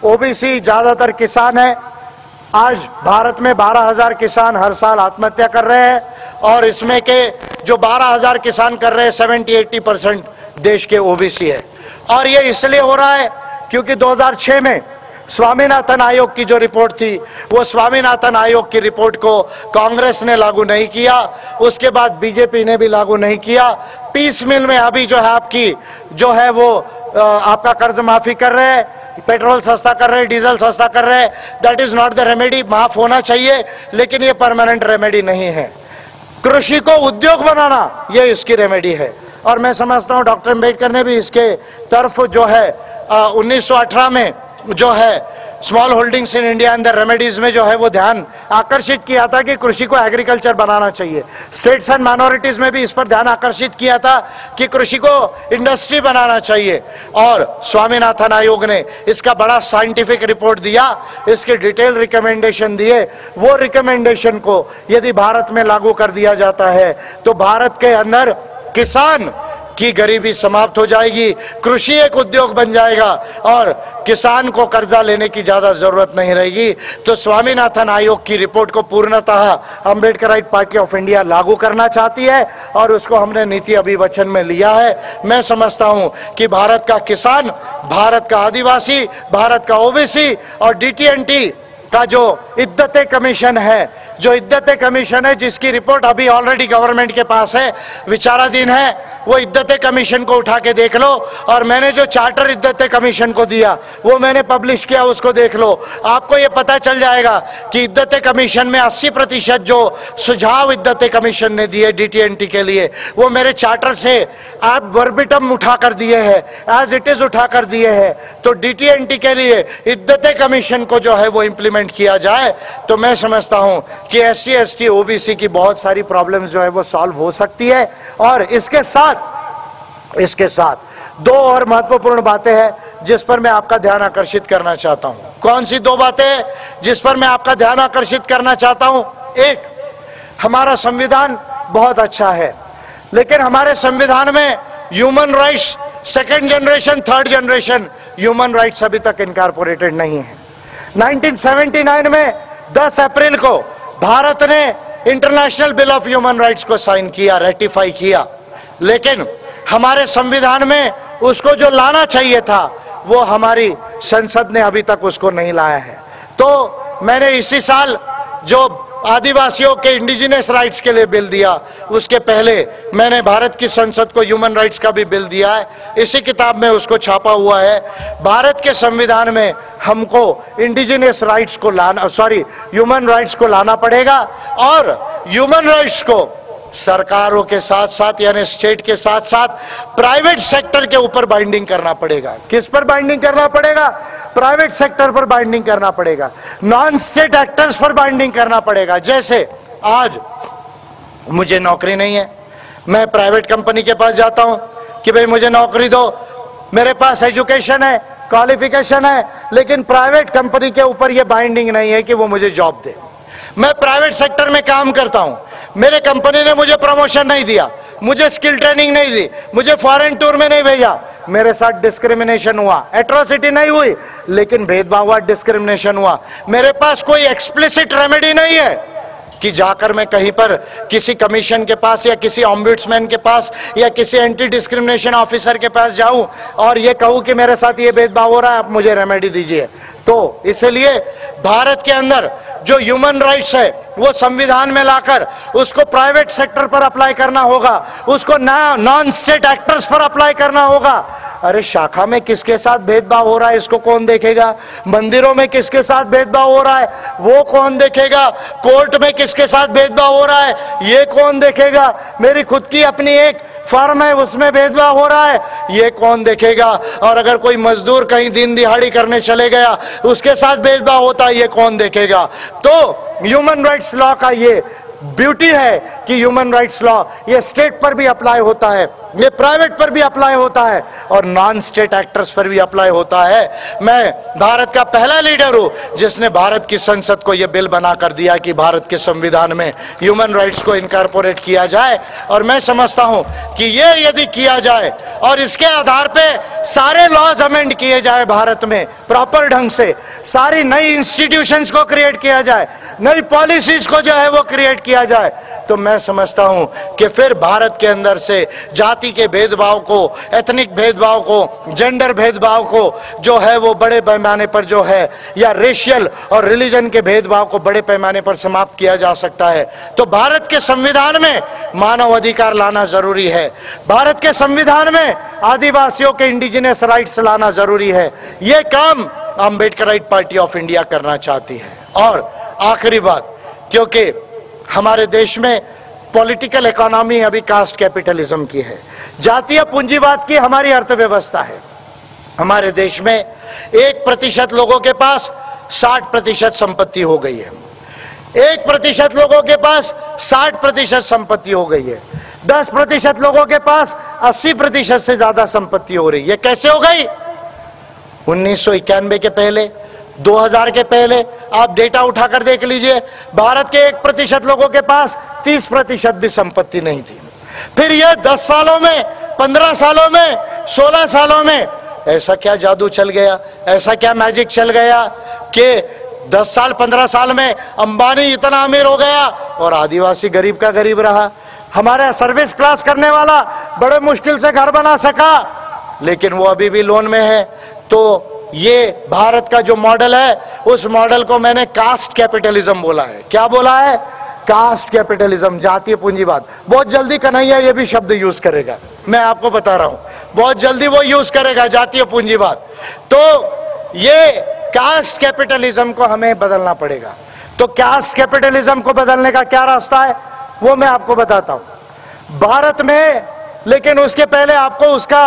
ओबीसी ज्यादातर किसान है। आज भारत में 12,000 किसान हर साल आत्महत्या कर रहे हैं, और इसमें के जो 12,000 किसान कर रहे हैं 70-80% देश के ओबीसी है। और ये इसलिए हो रहा है क्योंकि 2006 में स्वामीनाथन आयोग की जो रिपोर्ट थी, वो स्वामीनाथन आयोग की रिपोर्ट को कांग्रेस ने लागू नहीं किया, उसके बाद बीजेपी ने भी लागू नहीं किया। पीस मिल में अभी जो है आपकी जो है वो आपका कर्ज माफी कर रहे हैं, पेट्रोल सस्ता कर रहे हैं, डीजल सस्ता कर रहे हैं। That is not the remedy. माफ होना चाहिए, लेकिन ये परमानेंट रेमेडी नहीं है। कृषि को उद्योग बनाना ये इसकी रेमेडी है, और मैं समझता हूँ डॉक्टर अम्बेडकर ने भी इसके तरफ जो है 1918 में जो है स्मॉल होल्डिंग्स इन इंडिया अंदर रेमेडीज में जो है वो ध्यान आकर्षित किया था कि कृषि को एग्रीकल्चर बनाना चाहिए। स्टेट्स एंड माइनॉरिटीज में भी इस पर ध्यान आकर्षित किया था कि कृषि को इंडस्ट्री बनाना चाहिए, और स्वामीनाथन आयोग ने इसका बड़ा साइंटिफिक रिपोर्ट दिया, इसके डिटेल रिकमेंडेशन दिए। वो रिकमेंडेशन को यदि भारत में लागू कर दिया जाता है तो भारत के अंदर किसान की गरीबी समाप्त हो जाएगी, कृषि एक उद्योग बन जाएगा, और किसान को कर्जा लेने की ज्यादा जरूरत नहीं रहेगी। तो स्वामीनाथन आयोग की रिपोर्ट को पूर्णतः अम्बेडकराइट पार्टी ऑफ इंडिया लागू करना चाहती है, और उसको हमने नीति अभिवचन में लिया है। मैं समझता हूं कि भारत का किसान, भारत का आदिवासी, भारत का ओबीसी और डीटीएनटी का जो इद्दत कमीशन है, जिसकी रिपोर्ट अभी ऑलरेडी गवर्नमेंट के पास है, विचाराधीन है, वो इद्दत कमीशन को उठा के देख लो। और मैंने जो चार्टर इद्दत कमीशन को दिया वो मैंने पब्लिश किया, उसको देख लो। आपको ये पता चल जाएगा कि इद्दत कमीशन में 80% जो सुझाव इद्दत कमीशन ने दिए DT&T के लिए, वो मेरे चार्टर से आप वर्बिटम उठा कर दिए हैं, एज इट इज उठा कर दिए हैं। तो DT&T के लिए इद्दत कमीशन को जो है वो इंप्लीमेंट किया जाए तो मैं समझता हूं कि SC ST OBC की बहुत सारी प्रॉब्लम्स जो है वो सॉल्व हो सकती है। और इसके साथ दो और महत्वपूर्ण बातें हैं जिस पर मैं आपका ध्यान आकर्षित करना चाहता हूं। कौन सी दो बातें हैं जिस पर मैं आपका ध्यान आकर्षित करना चाहता हूं? एक, हमारा संविधान बहुत अच्छा है, लेकिन हमारे संविधान में human rights, second generation, third generation human rights अभी तक इनकॉर्पोरेटेड नहीं है। 1979 में 10 अप्रैल को भारत ने international bill of human rights को साइन किया, रेटिफाई किया, लेकिन हमारे संविधान में उसको जो लाना चाहिए था वो हमारी संसद ने अभी तक उसको नहीं लाया है। तो मैंने इसी साल जो आदिवासियों के इंडिजिनस राइट्स के लिए बिल दिया, उसके पहले मैंने भारत की संसद को ह्यूमन राइट्स का भी बिल दिया है। इसी किताब में उसको छापा हुआ है। भारत के संविधान में हमको इंडिजिनस राइट्स को ह्यूमन राइट्स को लाना पड़ेगा और ह्यूमन राइट्स को सरकारों के साथ साथ यानी स्टेट के साथ साथ प्राइवेट सेक्टर के ऊपर बाइंडिंग करना पड़ेगा। किस पर बाइंडिंग करना पड़ेगा? प्राइवेट सेक्टर पर बाइंडिंग करना पड़ेगा, नॉन स्टेट एक्टर्स पर बाइंडिंग करना पड़ेगा। जैसे आज मुझे नौकरी नहीं है, मैं प्राइवेट कंपनी के पास जाता हूं कि भाई मुझे नौकरी दो, मेरे पास एजुकेशन है, क्वालिफिकेशन है, लेकिन प्राइवेट कंपनी के ऊपर यह बाइंडिंग नहीं है कि वो मुझे जॉब दे। मैं प्राइवेट सेक्टर में काम करता हूं, मेरे कंपनी ने मुझे प्रमोशन नहीं दिया, मुझे स्किल ट्रेनिंग नहीं दी, मुझे फॉरेन टूर में नहीं भेजा, मेरे साथ डिस्क्रिमिनेशन हुआ। एट्रोसिटी नहीं हुई लेकिन भेदभाव हुआ, डिस्क्रिमिनेशन हुआ। मेरे पास कोई एक्सप्लिसिट रेमेडी नहीं है कि जाकर मैं कहीं पर किसी कमीशन के पास या किसी ऑम्बुड्समैन के पास या किसी एंटी डिस्क्रिमिनेशन ऑफिसर के पास जाऊं और ये कहूं कि मेरे साथ ये भेदभाव हो रहा है, आप मुझे रेमेडी दीजिए। तो इसलिए भारत के अंदर जो ह्यूमन राइट्स है वो संविधान में लाकर उसको प्राइवेट सेक्टर पर अप्लाई करना होगा, उसको नॉन स्टेट एक्टर्स पर अप्लाई करना होगा। अरे शाखा में किसके साथ भेदभाव हो रहा है इसको कौन देखेगा? मंदिरों में किसके साथ भेदभाव हो रहा है वो कौन देखेगा? कोर्ट में किसके साथ भेदभाव हो रहा है ये कौन देखेगा? मेरी खुद की अपनी एक फर्म है उसमें भेदभाव हो रहा है ये कौन देखेगा? और अगर कोई मजदूर कहीं दिन दिहाड़ी करने चले गया उसके साथ भेदभाव होता है ये कौन देखेगा? तो ह्यूमन राइट्स लॉ का ये ब्यूटी है कि ह्यूमन राइट्स लॉ ये स्टेट पर भी अप्लाई होता है, ये प्राइवेट पर भी अप्लाई होता है और नॉन स्टेट एक्टर्स पर भी अप्लाई होता है। मैं भारत का पहला लीडर हूं जिसने भारत की संसद को यह बिल बना कर दिया कि भारत के संविधान में ह्यूमन राइट्स को इनकॉर्पोरेट किया जाए। और मैं समझता हूं कि ये यदि किया जाए और इसके आधार पे सारे लॉज अमेंड किए जाए भारत में प्रॉपर ढंग से, सारी नई इंस्टीट्यूशंस को क्रिएट किया जाए, नई पॉलिसीज को जो है वो क्रिएट किया जाए, तो मैं समझता हूं कि फिर भारत के अंदर से जाति के भेदभाव को, एथनिक भेदभाव को, जेंडर भेदभाव को जो है वो बड़े पैमाने पर जो है या रेशियल और रिलीजन के भेदभाव को बड़े पैमाने पर समाप्त किया जा सकता है। तो भारत के संविधान में मानव अधिकार लाना जरूरी है, भारत के संविधान में आदिवासियों के इंडिजिनस राइट्स लाना जरूरी है। यह काम अम्बेडकराइट पार्टी ऑफ इंडिया करना चाहती है। और आखिरी बात, क्योंकि हमारे देश में पॉलिटिकल इकोनॉमी अभी कास्ट कैपिटलिज्म की है, जातीय पूंजीवाद की हमारी अर्थव्यवस्था है। हमारे देश में 1% लोगों के पास 60% संपत्ति हो गई है, 1% लोगों के पास 60% संपत्ति हो गई है, 10% लोगों के पास 80% से ज्यादा संपत्ति हो रही है। कैसे हो गई? 1991 के पहले, 2000 के पहले आप डेटा उठाकर देख लीजिए, भारत के 1% लोगों के पास 30% भी संपत्ति नहीं थी। फिर ये 10 सालों में, 15 सालों में, 16 सालों में ऐसा क्या जादू चल गया, ऐसा क्या मैजिक चल गया कि 10 साल 15 साल में अंबानी इतना अमीर हो गया और आदिवासी गरीब का गरीब रहा। हमारा सर्विस क्लास करने वाला बड़े मुश्किल से घर बना सका, लेकिन वो अभी भी लोन में है। तो ये भारत का जो मॉडल है, उस मॉडल को मैंने कास्ट कैपिटलिज्म बोला है। क्या बोला है? कास्ट कैपिटलिज्म, जातीय पूंजीवाद। बहुत जल्दी कन्हैया ये भी शब्द यूज करेगा, मैं आपको बता रहा हूं, बहुत जल्दी वो यूज करेगा, जातीय पूंजीवाद। तो ये कास्ट कैपिटलिज्म को हमें बदलना पड़ेगा। तो कास्ट कैपिटलिज्म को बदलने का क्या रास्ता है वो मैं आपको बताता हूं भारत में, लेकिन उसके पहले आपको उसका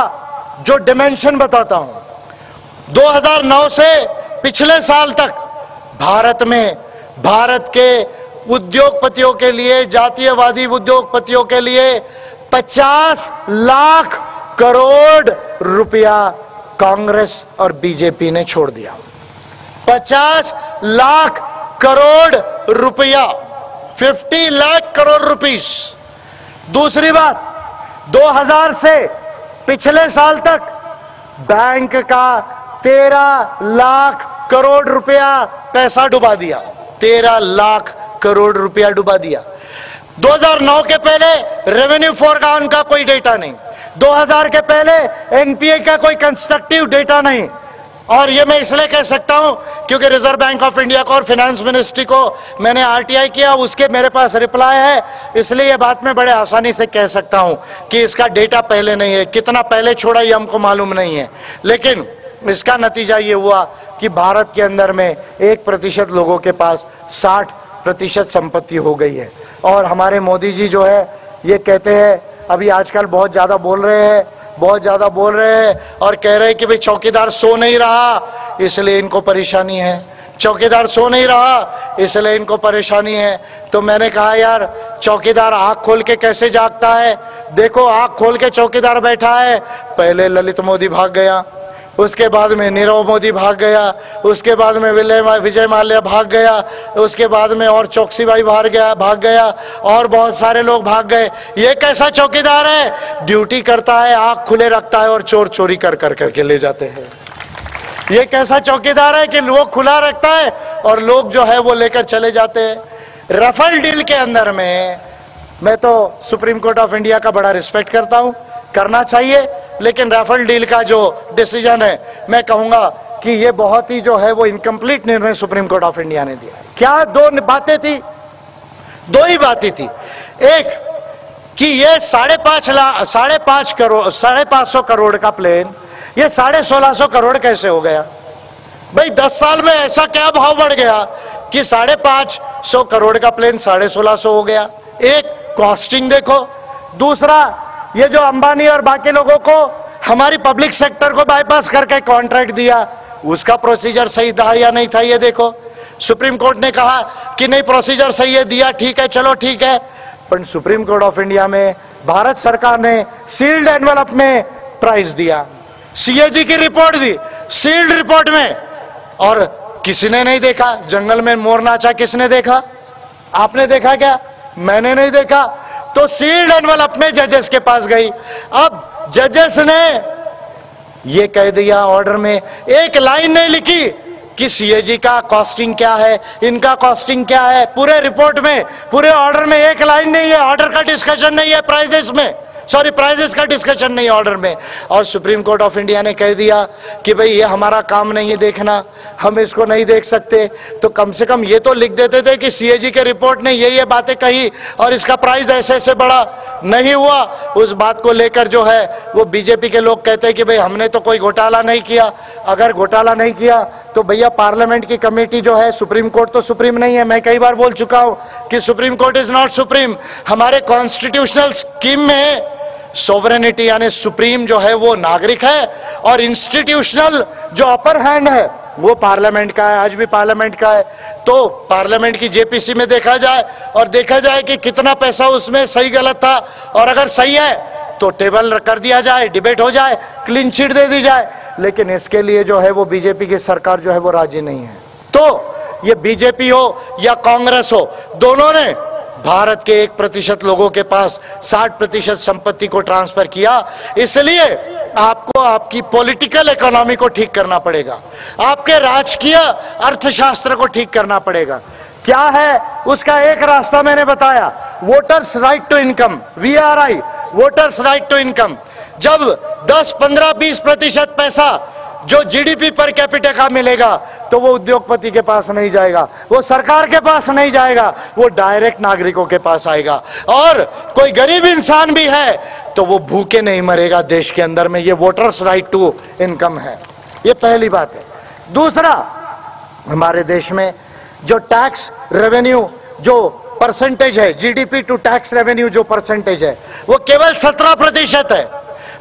जो डिमेंशन बताता हूं। 2009 से पिछले साल तक भारत में, भारत के उद्योगपतियों के लिए, जातीयवादी उद्योगपतियों के लिए 50 लाख करोड़ रुपया कांग्रेस और बीजेपी ने छोड़ दिया। 50 लाख करोड़ रुपया, 50 लाख करोड़ रुपीस। दूसरी बात, 2000 से पिछले साल तक बैंक का 13 लाख करोड़ रुपया पैसा डुबा दिया। 13 लाख करोड़ रुपया डुबा दिया। 2009 के पहले रेवेन्यू फोरकाउंट का कोई डेटा नहीं, 2000 के पहले एनपीए का कोई कंस्ट्रक्टिव डेटा नहीं। और ये मैं इसलिए कह सकता हूं क्योंकि रिजर्व बैंक ऑफ इंडिया को और फाइनेंस मिनिस्ट्री को मैंने आरटीआई किया, उसके मेरे पास रिप्लाई है, इसलिए ये बात मैं बड़े आसानी से कह सकता हूं कि इसका डेटा पहले नहीं है। कितना पहले छोड़ा ये हमको मालूम नहीं है, लेकिन इसका नतीजा ये हुआ कि भारत के अंदर में 1% लोगों के पास 60% संपत्ति हो गई है। और हमारे मोदी जी जो है ये कहते हैं, अभी आजकल बहुत ज्यादा बोल रहे हैं, बहुत ज्यादा बोल रहे हैं और कह रहे हैं कि भाई चौकीदार सो नहीं रहा इसलिए इनको परेशानी है, चौकीदार सो नहीं रहा इसलिए इनको परेशानी है। तो मैंने कहा यार, चौकीदार आंख खोल के कैसे जागता है? देखो, आंख खोल के चौकीदार बैठा है। पहले ललित मोदी भाग गया, उसके बाद में नीरव मोदी भाग गया, उसके बाद में विजय माल्या भाग गया, उसके बाद में और चौकसी भाई भाग गया और बहुत सारे लोग भाग गए। ये कैसा चौकीदार है? ड्यूटी करता है, आंख खुले रखता है और चोर चोरी कर करके ले जाते हैं। ये कैसा चौकीदार है कि वो खुला रखता है और लोग जो है वो लेकर चले जाते हैं। रफेल डील के अंदर में मैं तो सुप्रीम कोर्ट ऑफ इंडिया का बड़ा रिस्पेक्ट करता हूं, करना चाहिए, लेकिन राफेल डील का जो डिसीजन है मैं कहूंगा कि ये बहुत ही जो है वो इनकम्प्लीट निर्णय सुप्रीम कोर्ट ऑफ इंडिया ने दिया। क्या दो बातें थी? दो ही बातें थी। एक कि ये 550 करोड़ का प्लेन ये 1650 करोड़ कैसे हो गया? भाई 10 साल में ऐसा क्या भाव बढ़ गया कि 550 करोड़ का प्लेन 1650 हो गया? एक कॉस्टिंग देखो। दूसरा, ये जो अंबानी और बाकी लोगों को हमारी पब्लिक सेक्टर को बाईपास करके कॉन्ट्रैक्ट दिया, उसका प्रोसीजर सही था या नहीं था ये देखो। सुप्रीम कोर्ट ने कहा कि नहीं प्रोसीजर सही है, दिया, ठीक है, चलो ठीक है। पर सुप्रीम कोर्ट ऑफ इंडिया में भारत सरकार ने सील्ड एनवेलप में प्राइस दिया, सीएजी की रिपोर्ट दी सील्ड रिपोर्ट में, और किसी ने नहीं देखा। जंगल में मोर नाचा किसने देखा? आपने देखा क्या? मैंने नहीं देखा। तो सील्ड एनवेलप में जजेस के पास गई। अब जजेस ने ये कह दिया ऑर्डर में, एक लाइन नहीं लिखी कि सीएजी का कॉस्टिंग क्या है, इनका कॉस्टिंग क्या है। पूरे रिपोर्ट में, पूरे ऑर्डर में एक लाइन नहीं है, ऑर्डर का डिस्कशन नहीं है प्राइजेस में, सॉरी प्राइजेस का डिस्कशन नहीं ऑर्डर में। और सुप्रीम कोर्ट ऑफ इंडिया ने कह दिया कि भाई ये हमारा काम नहीं है देखना, हम इसको नहीं देख सकते। तो कम से कम ये तो लिख देते थे कि सीएजी के रिपोर्ट ने ये बातें कही और इसका प्राइस ऐसे ऐसे बढ़ा। नहीं हुआ। उस बात को लेकर जो है वो बीजेपी के लोग कहते हैं कि भाई हमने तो कोई घोटाला नहीं किया। अगर घोटाला नहीं किया तो भैया पार्लियामेंट की कमेटी जो है, सुप्रीम कोर्ट तो सुप्रीम नहीं है। मैं कई बार बोल चुका हूं कि supreme court is not supreme. हमारे कॉन्स्टिट्यूशनल स्कीम में सोवरेनिटी यानी सुप्रीम जो है वो नागरिक है और इंस्टीट्यूशनल जो अपर हैंड है वो पार्लियामेंट का है, आज भी पार्लियामेंट का है। तो पार्लियामेंट की जेपीसी में देखा जाए और देखा जाए कि कितना पैसा उसमें सही गलत था, और अगर सही है तो टेबल कर दिया जाए, डिबेट हो जाए, क्लीन चिट दे दी जाए। लेकिन इसके लिए जो है वो बीजेपी की सरकार जो है वो राजी नहीं है। तो ये बीजेपी हो या कांग्रेस हो, दोनों ने भारत के 1% लोगों के पास 60% संपत्ति को ट्रांसफर किया। इसलिए आपको आपकी पॉलिटिकल इकोनॉमी को ठीक करना पड़ेगा, आपके राजकीय अर्थशास्त्र को ठीक करना पड़ेगा। क्या है उसका एक रास्ता मैंने बताया, voters right to income, VRI, voters right to income. जब 10, 15, 20% पैसा जो जीडीपी पर कैपिटा का मिलेगा तो वो उद्योगपति के पास नहीं जाएगा, वो सरकार के पास नहीं जाएगा, वो डायरेक्ट नागरिकों के पास आएगा। और कोई गरीब इंसान भी है तो वो भूखे नहीं मरेगा देश के अंदर में। ये वोटर्स राइट टू इनकम है, ये पहली बात है। दूसरा, हमारे देश में जो टैक्स रेवेन्यू जो परसेंटेज है, जीडीपी टू टैक्स रेवेन्यू जो परसेंटेज है, वो केवल 17% है।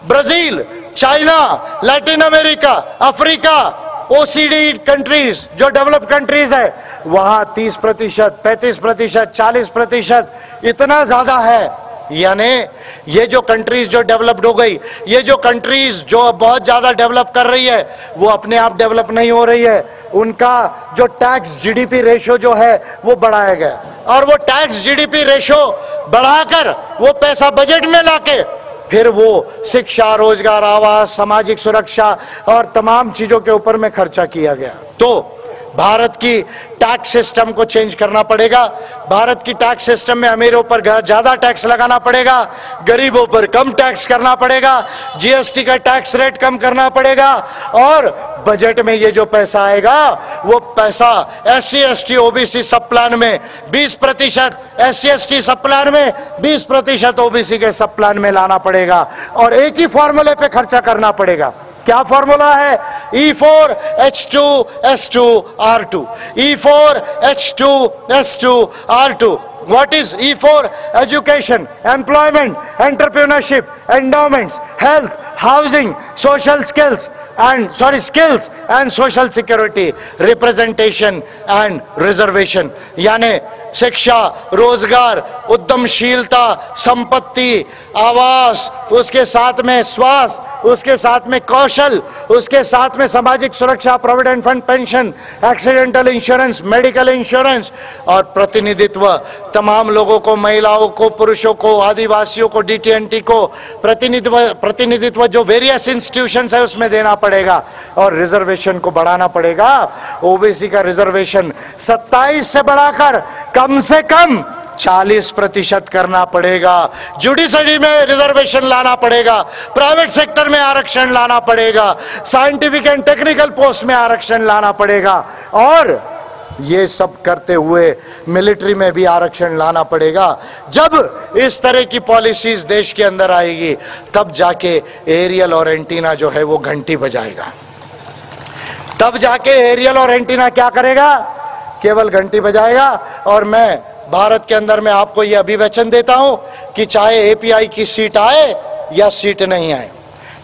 Brazil, China, Latin America, Africa, OCD countries जो डेवलप्ड कंट्रीज है, वहां 30%, 35%, 40% इतना ज्यादा है। यानी ये जो कंट्रीज जो डेवलप्ड हो गई, ये जो कंट्रीज जो बहुत ज्यादा डेवलप कर रही है, वो अपने आप डेवलप नहीं हो रही है। उनका जो टैक्स जीडीपी रेशो जो है वो बढ़ाया गया, और वो टैक्स जीडीपी रेशो बढ़ाकर वो पैसा बजट में लाके फिर वो शिक्षा, रोजगार, आवास, सामाजिक सुरक्षा और तमाम चीजों के ऊपर में खर्चा किया गया। तो भारत की टैक्स सिस्टम को चेंज करना पड़ेगा। भारत की टैक्स सिस्टम में अमीरों पर ज्यादा टैक्स लगाना पड़ेगा, गरीबों पर कम टैक्स करना पड़ेगा, जीएसटी का टैक्स रेट कम करना पड़ेगा, और बजट में ये जो पैसा आएगा वो पैसा SC ST OBC सब प्लान में 20%, SC ST सब प्लान में 20%, OBC के सब प्लान में लाना पड़ेगा, और एक ही फॉर्मूले पे खर्चा करना पड़ेगा। क्या फॉर्मूला है? E4H2S2R2, E4H2S2R2। What is E4? Education, employment, entrepreneurship, endowments, health, housing, social skills and social security, representation and reservation। यानी शिक्षा, रोजगार, उद्यमशीलता, संपत्ति, आवास, उसके साथ में स्वास्थ्य, उसके साथ में कौशल, उसके साथ में सामाजिक सुरक्षा, provident fund, pension, accidental insurance, medical insurance, और प्रतिनिधित्व तमाम लोगों को, महिलाओं को, पुरुषों को, आदिवासियों को, DT&T को प्रतिनिधित्व जो वेरियस इंस्टीट्यूशंस है उसमें देना पड़ेगा, और रिजर्वेशन को बढ़ाना पड़ेगा। ओबीसी का रिजर्वेशन 27 से बढ़ाकर कम से कम 40% करना पड़ेगा। जुडिशरी में रिजर्वेशन लाना पड़ेगा, प्राइवेट सेक्टर में आरक्षण लाना पड़ेगा, साइंटिफिक एंड टेक्निकल पोस्ट में आरक्षण लाना पड़ेगा, और ये सब करते हुए मिलिट्री में भी आरक्षण लाना पड़ेगा। जब इस तरह की पॉलिसीज देश के अंदर आएगी तब जाके एरियल और एंटीना जो है वो घंटी बजाएगा। तब जाके एरियल और एंटीना क्या करेगा? केवल घंटी बजाएगा। और मैं भारत के अंदर में आपको यह अभिवचन देता हूं कि चाहे एपीआई की सीट आए या सीट नहीं आए,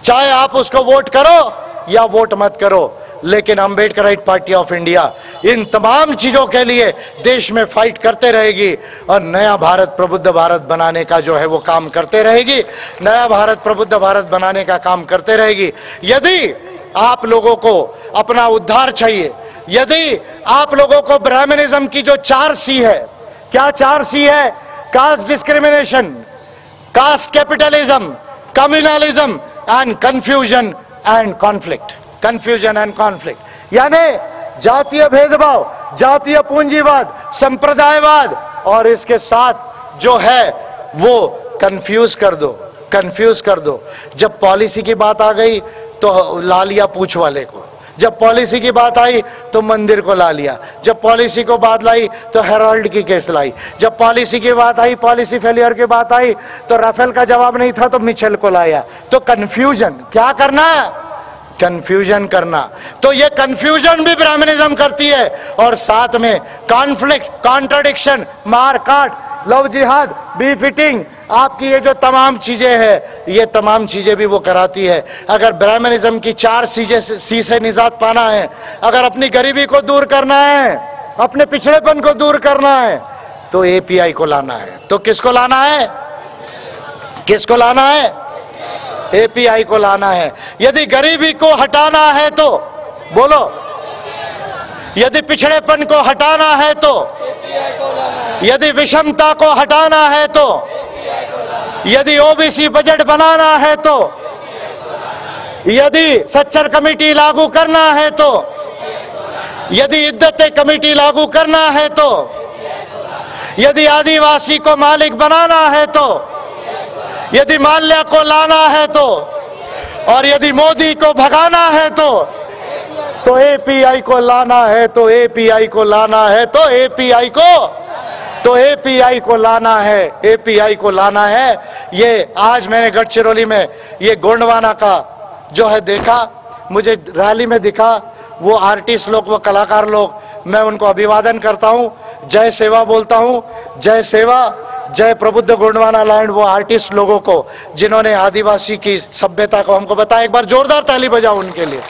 चाहे आप उसको वोट करो या वोट मत करो, लेकिन Ambedkarite party of India in तमाम चीजों के लिए देश में फाइट करते रहेगी, और नया भारत, प्रबुद्ध भारत बनाने का जो है वो काम करते रहेगी। नया भारत, प्रबुद्ध भारत बनाने का काम करते रहेगी। यदि आप लोगों को अपना उद्धार चाहिए, यदि आप लोगों को ब्राह्मणिज्म की जो 4C है, क्या 4C है? Caste discrimination, caste capitalism, communalism and confusion and conflict. Confusion and conflict यानी जातीय भेदभाव, जातीय पूंजीवाद, संप्रदायवाद, और इसके साथ जो है वो कंफ्यूज कर दो, कंफ्यूज कर दो। जब पॉलिसी की बात आ गई तो ला लिया पूछ वाले को, जब पॉलिसी की बात आई तो मंदिर को ला लिया, जब पॉलिसी को बात लाई तो हेराल्ड की केस लाई, जब पॉलिसी की बात आई, पॉलिसी फेलियर की बात आई तो राफेल का जवाब नहीं था तो मिचेल को लाया। तो कंफ्यूजन क्या करना है? कंफ्यूजन करना। तो ये कंफ्यूजन भी ब्राह्मणिज्म करती है, और साथ में कॉन्फ्लिक्ट, कॉन्ट्रडिक्शन, मार काट, लव जिहाद, बी फिटिंग, आपकी ये जो तमाम चीजें हैं, ये तमाम चीजें भी वो कराती है। अगर ब्राह्मणिज्म की 4C से निजात पाना है, अगर अपनी गरीबी को दूर करना है, अपने पिछड़ेपन को दूर करना है, तो एपीआई को लाना है। तो किसको लाना है? किसको लाना है? एपीआई को लाना है। यदि गरीबी को हटाना है तो बोलो, यदि पिछड़ेपन को हटाना है तो, यदि विषमता को हटाना है तो, यदि ओबीसी बजट बनाना है तो, यदि सच्चर कमेटी लागू करना है तो, यदि इद्दत कमेटी लागू करना है तो, यदि आदिवासी को मालिक बनाना है तो, यदि माल्या को लाना है तो, और यदि मोदी को भगाना है तो तो एपीआई को लाना है, तो एपीआई को लाना है, तो एपीआई को लाना है, एपीआई को लाना है। ये आज मैंने गढ़चिरौली में ये गोंडवाना का जो है देखा, मुझे रैली में दिखा, वो आर्टिस्ट लोग, वो कलाकार लोग, मैं उनको अभिवादन करता हूं, जय सेवा बोलता हूं, जय सेवा, जय प्रबुद्ध गोंडवाना लैंड। वो आर्टिस्ट लोगों को जिन्होंने आदिवासी की सभ्यता को हमको बताया, एक बार जोरदार ताली बजाओ उनके लिए।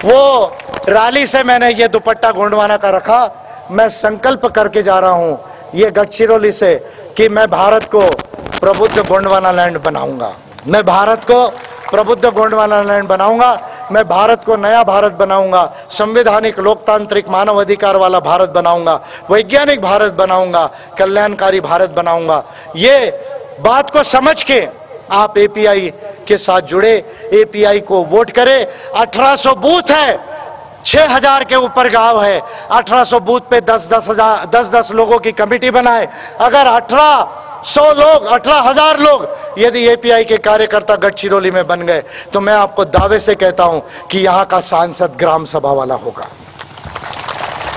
वो रैली से मैंने ये दुपट्टा गोंडवाना का रखा। मैं संकल्प करके जा रहा हूं ये गढ़चिरौली से कि मैं भारत को प्रबुद्ध गोंडवाना लैंड बनाऊंगा, मैं भारत को प्रबुद्ध गोंडवाना लैंड बनाऊंगा, मैं भारत को नया भारत बनाऊंगा, संवैधानिक लोकतांत्रिक मानव अधिकार वाला भारत बनाऊंगा, वैज्ञानिक भारत बनाऊंगा, कल्याणकारी भारत बनाऊंगा। ये बात को समझ के आप एपीआई के साथ जुड़े, एपीआई को वोट करें। 1800 बूथ है, 6000 के ऊपर गांव है, 1800 बूथ पे 10-10 लोगों की कमेटी बनाए। अगर 18,000 लोग यदि एपीआई के कार्यकर्ता गढ़चिरौली में बन गए तो मैं आपको दावे से कहता हूं कि यहां का सांसद ग्राम सभा वाला होगा,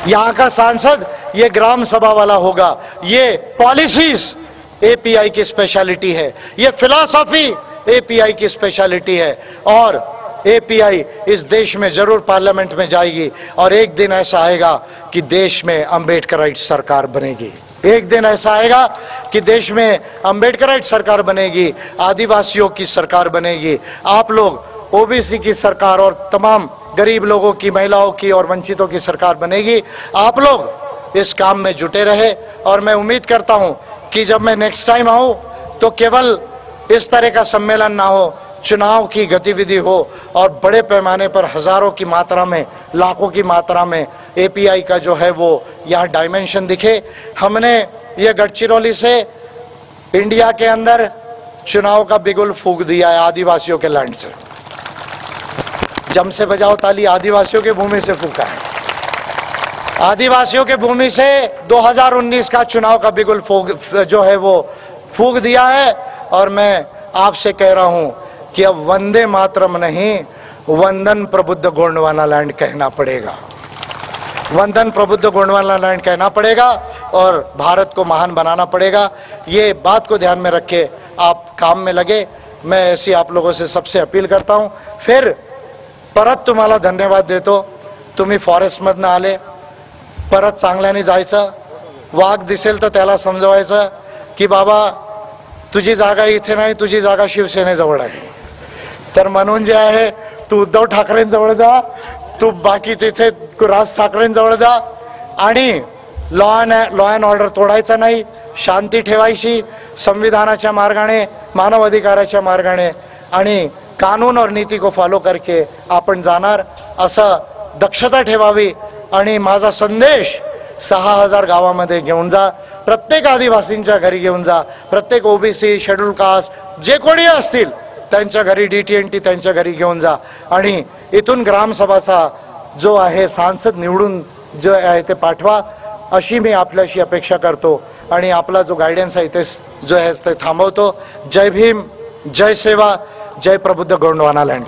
यहां का सांसद ये ग्राम सभा वाला होगा। ये पॉलिसीज एपीआई की स्पेशलिटी है, ये फिलॉसफी एपीआई की स्पेशलिटी है, और एपीआई इस देश में जरूर पार्लियामेंट में जाएगी। और एक दिन ऐसा आएगा कि देश में अंबेडकराइट सरकार बनेगी, एक दिन ऐसा आएगा कि देश में अंबेडकराइट सरकार बनेगी, आदिवासियों की सरकार बनेगी, आप लोग ओबीसी की सरकार और तमाम गरीब लोगों की, महिलाओं की और वंचितों की सरकार बनेगी। आप लोग इस काम में जुटे रहे, और मैं उम्मीद करता हूं कि जब मैं नेक्स्ट टाइम आऊं तो केवल इस तरह का सम्मेलन ना हो, चुनाव की गतिविधि हो और बड़े पैमाने पर हजारों की मात्रा में, लाखों की मात्रा में एपीआई का जो है वो यहाँ डायमेंशन दिखे। हमने ये गढ़चिरौली से इंडिया के अंदर चुनाव का बिगुल फूंक दिया है आदिवासियों के लैंड से। जम से बजाओ ताली, आदिवासियों के भूमि से फूंका है, आदिवासियों के भूमि से 2019 का चुनाव का बिगुल जो है वो फूंक दिया है। और मैं आपसे कह रहा हूं कि अब वंदे मातरम नहीं, वंदन प्रबुद्ध गोंडवाना लैंड कहना पड़ेगा, वंदन प्रबुद्ध गोंडवाना लैंड कहना पड़ेगा और भारत को महान बनाना पड़ेगा। ये बात को ध्यान में रखे आप काम में लगे। मैं ऐसी आप लोगों से सबसे अपील करता हूं। फिर परत तुम्हाला धन्यवाद देतो, तुम्ही फॉरेस्ट मधनं आले, परत चांगल्याने जायचं, वाघ दिसेल तर त्याला समजवायचं की बाबा तुझी जागा इथे नाही, तुझी जागा शिवसेनेजवळ आहे, तर म्हणून जे आहे तू उद्धव ठाकरेंजवळ जा, तू बाकी तिथे राज ठाकरेंजवळ जा, आणि लॉ अँड ऑर्डर तोडायचा नाही, शांती ठेवायची, संविधानाच्या मार्गाने, मानव अधिकाराच्या मार्गाने आणि कानून और नीति को फॉलो करके आपण जाणार, असं दक्षता ठेवावी। आणि माझा संदेश 6000 गावामध्ये घेऊन जा, प्रत्येक आदिवासींच्या घरी घेऊन जा, प्रत्येक ओबीसी, शेड्यूल कास्ट जे कोणी असतील त्यांच्या घरी, DT&T त्यांच्या घरी घेऊन जा, आणि इथून ग्रामसभाचा जो आहे सांसद निवडून जो आहे ते पाठवा, अशी मी आपल्याशी अपेक्षा करतो। आणि आपला जो गायडन्स आहे ते जो आहे ते थांबवतो। जय भीम, जय सेवा, जय प्रबुद्ध गोंडवाना लैंड।